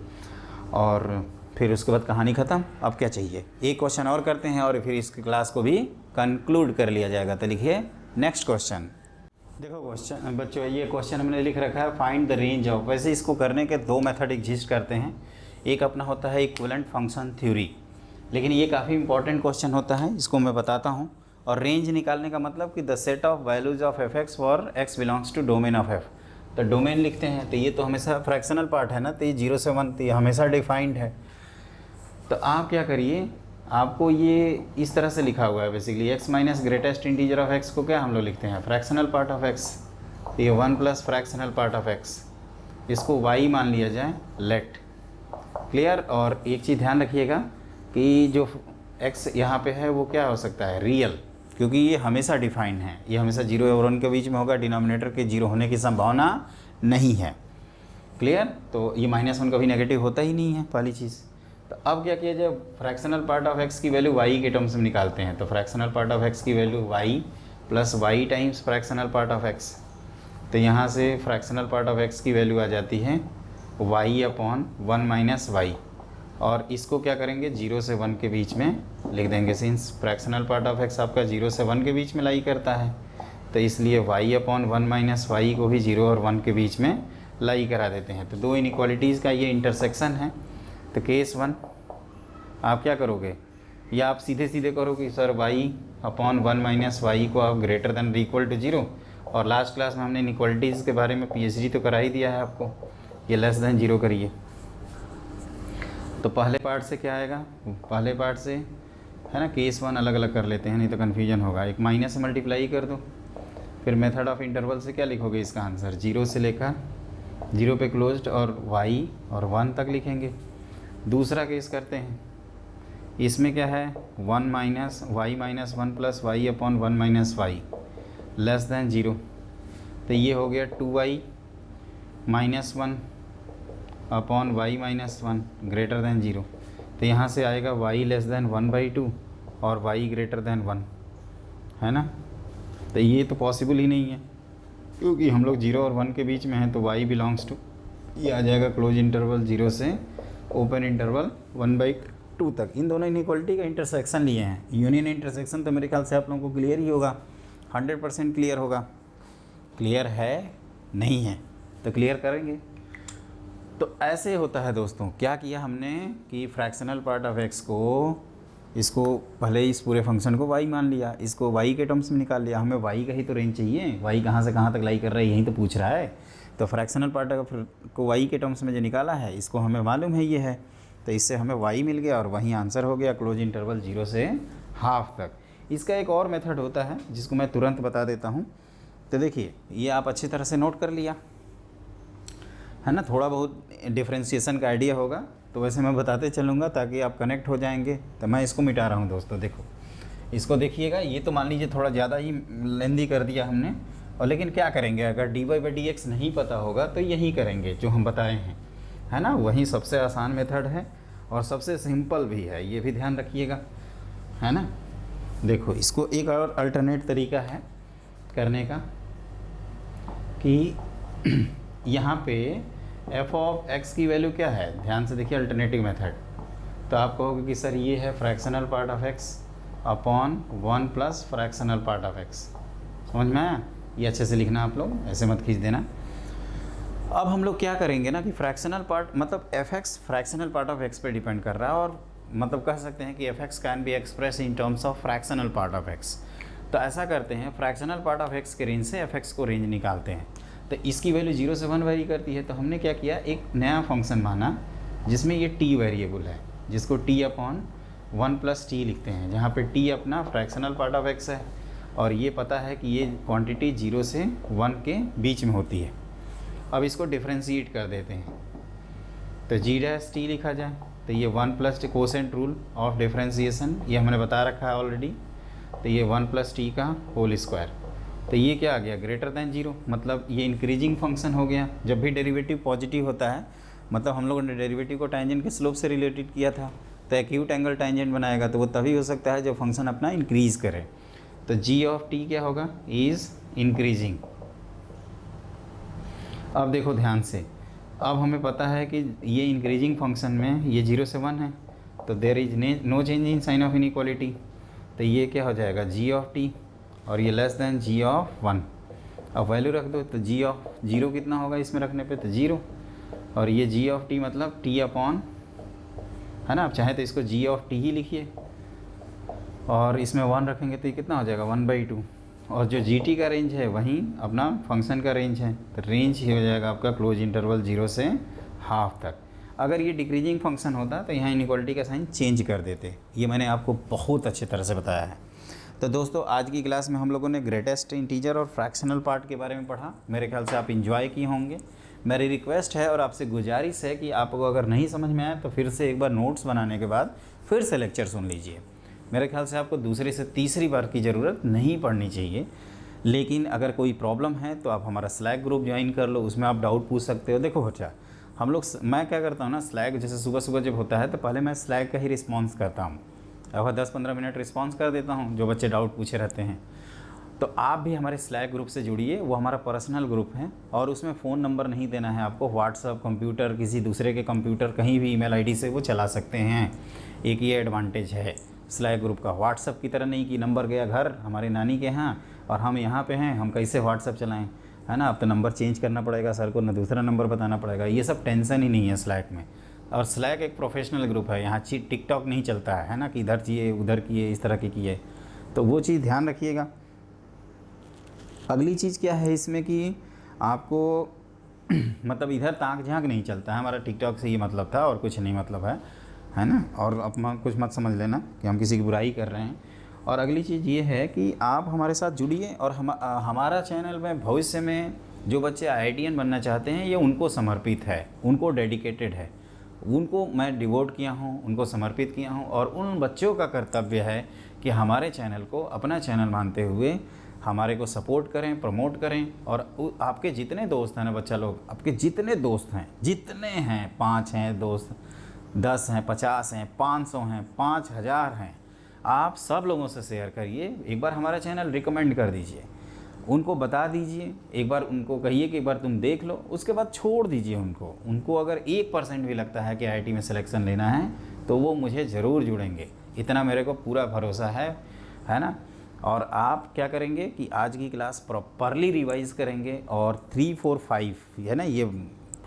और फिर उसके बाद कहानी ख़त्म। अब क्या चाहिए, एक क्वेश्चन और करते हैं और फिर इस क्लास को भी कंक्लूड कर लिया जाएगा। तो लिखिए नेक्स्ट क्वेश्चन। देखो क्वेश्चन बच्चों, ये क्वेश्चन हमने लिख रखा है फाइंड द रेंज ऑफ। वैसे इसको करने के 2 मेथड एग्जिस्ट करते हैं, एक अपना होता है इक्विवेलेंट फंक्शन थ्योरी, लेकिन ये काफ़ी इंपॉर्टेंट क्वेश्चन होता है, इसको मैं बताता हूँ। और रेंज निकालने का मतलब कि the set of values of f(x) for x belongs to domain of f। तो डोमेन लिखते हैं, तो ये तो हमेशा फ्रैक्शनल पार्ट है ना, तो ये 0 से 1, तो ये हमेशा डिफाइंड है। तो आप क्या करिए, आपको ये इस तरह से लिखा हुआ है basically, x minus greatest integer of x को क्या हम लोग लिखते हैं, फ्रैक्शनल पार्ट ऑफ x, तो ये 1 + फ्रैक्शनल पार्ट ऑफ x, इसको y मान लिया जाए, लेट। क्लियर। और एक चीज़ ध्यान रखिएगा कि जो x यहाँ पे है वो क्या हो सकता है, रियल, क्योंकि ये हमेशा डिफाइंड है, ये हमेशा 0 और 1 के बीच में होगा, डिनोमिनेटर के 0 होने की संभावना नहीं है। क्लियर। तो ये -1 कभी नेगेटिव होता ही नहीं है पहली चीज़। तो अब क्या किया जाए, फ्रैक्शनल पार्ट ऑफ x की वैल्यू y के टर्म्स में निकालते हैं। तो फ्रैक्शनल पार्ट ऑफ x की value y plus y times fractional part of x। तो यहाँ से फ्रैक्शनल पार्ट ऑफ x की वैल्यू आ जाती है y अपॉन 1 माइनस वाई, और इसको क्या करेंगे 0 से 1 के बीच में लिख देंगे, since fractional part of x आपका 0 से 1 के बीच में लाई करता है। तो इसलिए y अपॉन 1 माइनस वाई को भी 0 और 1 के बीच में लाई करा देते हैं। तो दो इनइक्वालिटीज़ का ये इंटरसेक्शन है। तो केस 1 आप क्या करोगे, या आप सीधे सीधे करोगे sir y upon 1 minus y को आप ग्रेटर दैन इक्वल टू 0, और लास्ट क्लास में हमने इनइक्वालिटीज़ के बारे में PhD तो करा ही दिया है आपको, ये लेस दैन 0 करिए। तो पहले पार्ट से क्या आएगा, पहले पार्ट से है ना, केस 1 अलग अलग कर लेते हैं नहीं तो कन्फ्यूजन होगा। एक माइनस से मल्टीप्लाई कर दो, फिर मेथड ऑफ इंटरवल से क्या लिखोगे इसका आंसर, 0 से लेकर 0 पे क्लोज्ड और y और 1 तक लिखेंगे। दूसरा केस करते हैं, इसमें क्या है 1 minus y minus 1 plus y upon 1 minus y less than 0। तो ये हो गया 2y minus 1 upon y minus 1 greater than 0। तो यहाँ से आएगा y लेस दैन 1/2 और y ग्रेटर दैन 1, है ना। तो ये तो पॉसिबल ही नहीं है क्योंकि हम लोग 0 और 1 के बीच में हैं। तो y बिलोंग्स टू, ये आ जाएगा क्लोज इंटरवल 0 से ओपन इंटरवल 1/2 तक। इन दोनों इनइक्वालिटी का इंटरसेक्शन लिए हैं, यूनियन इंटरसेक्शन। तो मेरे ख्याल से आप लोगों को क्लियर ही होगा, 100% क्लियर होगा। क्लियर है नहीं है तो क्लियर करेंगे। तो ऐसे होता है दोस्तों, क्या किया हमने कि फ्रैक्शनल पार्ट ऑफ x को, इसको पहले इस पूरे फंक्शन को y मान लिया, इसको y के टर्म्स में निकाल लिया। हमें y का ही तो रेंज चाहिए, y कहाँ से कहाँ तक लाई कर रहा है यही तो पूछ रहा है। तो फ्रैक्शनल पार्ट को y के टर्म्स में जो निकाला है इसको हमें मालूम है ये है, तो इससे हमें y मिल गया और वहीं आंसर हो गया क्लोज इंटरवल 0 से हाफ तक। इसका एक और मेथड होता है जिसको मैं तुरंत बता देता हूँ। तो देखिए ये आप अच्छी तरह से नोट कर लिया है ना, थोड़ा बहुत डिफ्रेंशिएशन का आइडिया होगा तो वैसे मैं बताते चलूँगा ताकि आप कनेक्ट हो जाएंगे। तो मैं इसको मिटा रहा हूँ दोस्तों, देखो इसको देखिएगा। ये तो मान लीजिए थोड़ा ज़्यादा ही लेंदी कर दिया हमने, और लेकिन क्या करेंगे अगर dy/dx नहीं पता होगा तो यही करेंगे जो हम बताए हैं, है ना। वही सबसे आसान मेथड है और सबसे सिंपल भी है, ये भी ध्यान रखिएगा, है ना। देखो इसको एक और अल्टरनेट तरीका है करने का कि यहाँ पे f ऑफ x की वैल्यू क्या है, ध्यान से देखिए अल्टरनेटिव मेथड। तो आप कहोगे कि सर ये है fractional part of x upon 1 plus fractional part of x। समझ में आया, ये अच्छे से लिखना आप लोग, ऐसे मत खींच देना। अब हम लोग क्या करेंगे ना कि फ्रैक्शनल पार्ट मतलब fx fractional part of x पे डिपेंड कर रहा है, और मतलब कह सकते हैं कि fx can be express in terms of fractional part of x। तो ऐसा करते हैं, फ्रैक्शनल पार्ट ऑफ x के रेंज से fx को रेंज निकालते हैं। तो इसकी वैल्यू 0 से 1 वेरी करती है। तो हमने क्या किया, एक नया फंक्शन माना जिसमें ये t वेरिएबल है, जिसको t अपॉन 1 प्लस टी लिखते हैं, जहाँ पे t अपना फ्रैक्शनल पार्ट ऑफ x है और ये पता है कि ये क्वांटिटी 0 से 1 के बीच में होती है। अब इसको डिफ्रेंशिएट कर देते हैं तो g' लिखा जाए। तो ये 1 plus T quotient rule of differentiation ये हमने बता रखा है ऑलरेडी। तो ये 1 प्लस टी का होल स्क्वायर। तो ये क्या आ गया ग्रेटर दैन 0, मतलब ये इंक्रीजिंग फंक्शन हो गया। जब भी डेरिवेटिव पॉजिटिव होता है, मतलब हम लोगों ने डेरिवेटिव को टेंजेंट के स्लोप से रिलेटेड किया था, तो एक्यूट एंगल टेंजेंट बनाएगा तो वो तभी हो सकता है जब फंक्शन अपना इंक्रीज़ करे। तो g ऑफ t क्या होगा, इज़ इंक्रीजिंग। अब देखो ध्यान से, अब हमें पता है कि ये इंक्रीजिंग फंक्शन में ये 0 से 1 है, तो there is no change in sign of inequality. तो ये क्या हो जाएगा g ऑफ t, और ये लेस दैन g ऑफ 1। अब वैल्यू रख दो, तो g ऑफ 0 कितना होगा इसमें रखने पे, तो 0, और ये g ऑफ t मतलब t अपॉन, है ना। आप चाहे तो इसको g ऑफ t ही लिखिए, और इसमें 1 रखेंगे तो ये कितना हो जाएगा 1/2, और जो gt का रेंज है वहीं अपना फंक्शन का रेंज है। तो रेंज ही हो जाएगा आपका क्लोज इंटरवल 0 से हाफ तक। अगर ये डिक्रीजिंग फंक्शन होता तो यहाँ इनइक्वालिटी का साइन चेंज कर देते। ये मैंने आपको बहुत अच्छे तरह से बताया है। तो दोस्तों आज की क्लास में हम लोगों ने ग्रेटेस्ट इंटीजर और फ्रैक्शनल पार्ट के बारे में पढ़ा। मेरे ख्याल से आप इंजॉय किए होंगे। मेरी रिक्वेस्ट है और आपसे गुजारिश है कि आपको अगर नहीं समझ में आया तो फिर से एक बार नोट्स बनाने के बाद फिर से लेक्चर सुन लीजिए। मेरे ख्याल से आपको दूसरी से तीसरी बार की ज़रूरत नहीं पड़नी चाहिए। लेकिन अगर कोई प्रॉब्लम है तो आप हमारा स्लैक ग्रुप ज्वाइन कर लो, उसमें आप डाउट पूछ सकते हो। देखो बच्चा, हम लोग मैं क्या करता हूँ ना, स्लैक जैसे सुबह सुबह जब होता है तो पहले मैं स्लैक का ही रिस्पॉन्स करता हूँ, और 10-15 मिनट रिस्पॉन्स कर देता हूँ जो बच्चे डाउट पूछे रहते हैं। तो आप भी हमारे स्लैक ग्रुप से जुड़िए, वो हमारा पर्सनल ग्रुप है और उसमें फ़ोन नंबर नहीं देना है आपको, व्हाट्सअप, कंप्यूटर, किसी दूसरे के कंप्यूटर, कहीं भी ईमेल आईडी से वो चला सकते हैं। एक ये एडवांटेज है स्लैक ग्रुप का। व्हाट्सअप की तरह नहीं कि नंबर गया घर हमारी नानी के यहाँ और हम यहाँ पे हैं, हम कैसे व्हाट्सअप चलाएँ, है ना। अब तो नंबर चेंज करना पड़ेगा सर को, ना दूसरा नंबर बताना पड़ेगा, ये सब टेंशन ही नहीं है स्लैक में। और स्लैक एक प्रोफेशनल ग्रुप है, यहाँ टिकटॉक नहीं चलता है ना, कि इधर किए उधर किए इस तरह के किए, तो वो चीज़ ध्यान रखिएगा। अगली चीज़ क्या है इसमें कि आपको मतलब इधर ताक झांक नहीं चलता है, हमारा टिकटॉक से ये मतलब था और कुछ नहीं मतलब है ना। और अपना कुछ मत समझ लेना कि हम किसी की बुराई कर रहे हैं। और अगली चीज़ ये है कि आप हमारे साथ जुड़िए, और हमारा चैनल में भविष्य में जो बच्चे IITian बनना चाहते हैं ये उनको समर्पित है, उनको डेडिकेटेड है, उनको मैं डिवोट किया हूँ, उनको समर्पित किया हूँ। और उन बच्चों का कर्तव्य है कि हमारे चैनल को अपना चैनल मानते हुए हमारे को सपोर्ट करें, प्रमोट करें। और आपके जितने दोस्त हैं ना बच्चा लोग, आपके जितने दोस्त हैं, जितने हैं, 5 हैं दोस्त, 10 हैं, 50 हैं, 500 हैं, 5000 हैं, आप सब लोगों से शेयर करिए। एक बार हमारा चैनल रिकमेंड कर दीजिए, उनको बता दीजिए, एक बार उनको कहिए कि एक बार तुम देख लो, उसके बाद छोड़ दीजिए उनको अगर 1% भी लगता है कि IIT में सिलेक्शन लेना है तो वो मुझे ज़रूर जुड़ेंगे, इतना मेरे को पूरा भरोसा है ना। और आप क्या करेंगे कि आज की क्लास प्रॉपरली रिवाइज़ करेंगे, और 3, 4, 5 है ना, ये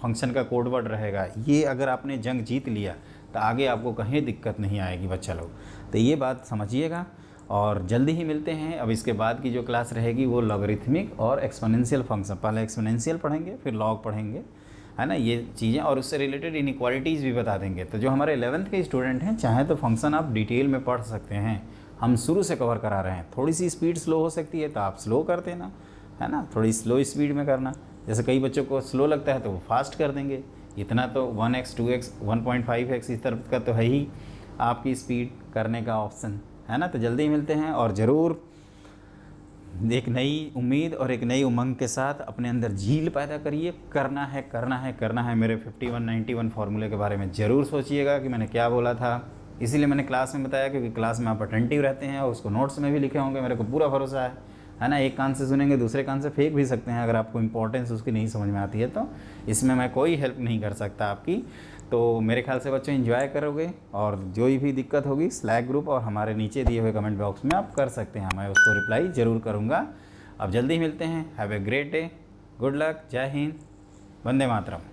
फंक्शन का कोड वर्ड रहेगा। ये अगर आपने जंग जीत लिया तो आगे आपको कहीं दिक्कत नहीं आएगी बच्चा लोग, तो ये बात समझिएगा। और जल्दी ही मिलते हैं। अब इसके बाद की जो क्लास रहेगी वो लॉगरिथमिक और एक्सपोनेंशियल फंक्शन, पहले एक्सपोनेंशियल पढ़ेंगे फिर लॉग पढ़ेंगे, है ना, ये चीज़ें, और उससे रिलेटेड इनइक्वालिटीज़ भी बता देंगे। तो जो हमारे 11th के स्टूडेंट हैं, चाहे तो फंक्शन आप डिटेल में पढ़ सकते हैं, हम शुरू से कवर करा रहे हैं। थोड़ी सी स्पीड स्लो हो सकती है तो आप स्लो कर देना, है ना, थोड़ी स्लो स्पीड में करना। जैसे कई बच्चों को स्लो लगता है तो वो फास्ट कर देंगे, इतना तो 1x 2x 1.5x इस तरह का तो है ही आपकी स्पीड करने का ऑप्शन, है ना। तो जल्दी मिलते हैं, और ज़रूर एक नई उम्मीद और एक नई उमंग के साथ अपने अंदर झील पैदा करिए। करना है करना है करना है। मेरे 51-91 फार्मूले के बारे में ज़रूर सोचिएगा कि मैंने क्या बोला था, इसीलिए मैंने क्लास में बताया, क्योंकि क्लास में आप अटेंटिव रहते हैं और उसको नोट्स में भी लिखे होंगे, मेरे को पूरा भरोसा है ना। एक कान से सुनेंगे, दूसरे कान से फेंक भी सकते हैं, अगर आपको इंपॉर्टेंस उसकी नहीं समझ में आती है तो इसमें मैं कोई हेल्प नहीं कर सकता आपकी। तो मेरे ख्याल से बच्चों एंजॉय करोगे, और जो भी दिक्कत होगी स्लैक ग्रुप और हमारे नीचे दिए हुए कमेंट बॉक्स में आप कर सकते हैं, मैं उसको रिप्लाई ज़रूर करूँगा। अब जल्दी मिलते हैं। Have a great day, good luck, जय हिंद, वंदे मातरम।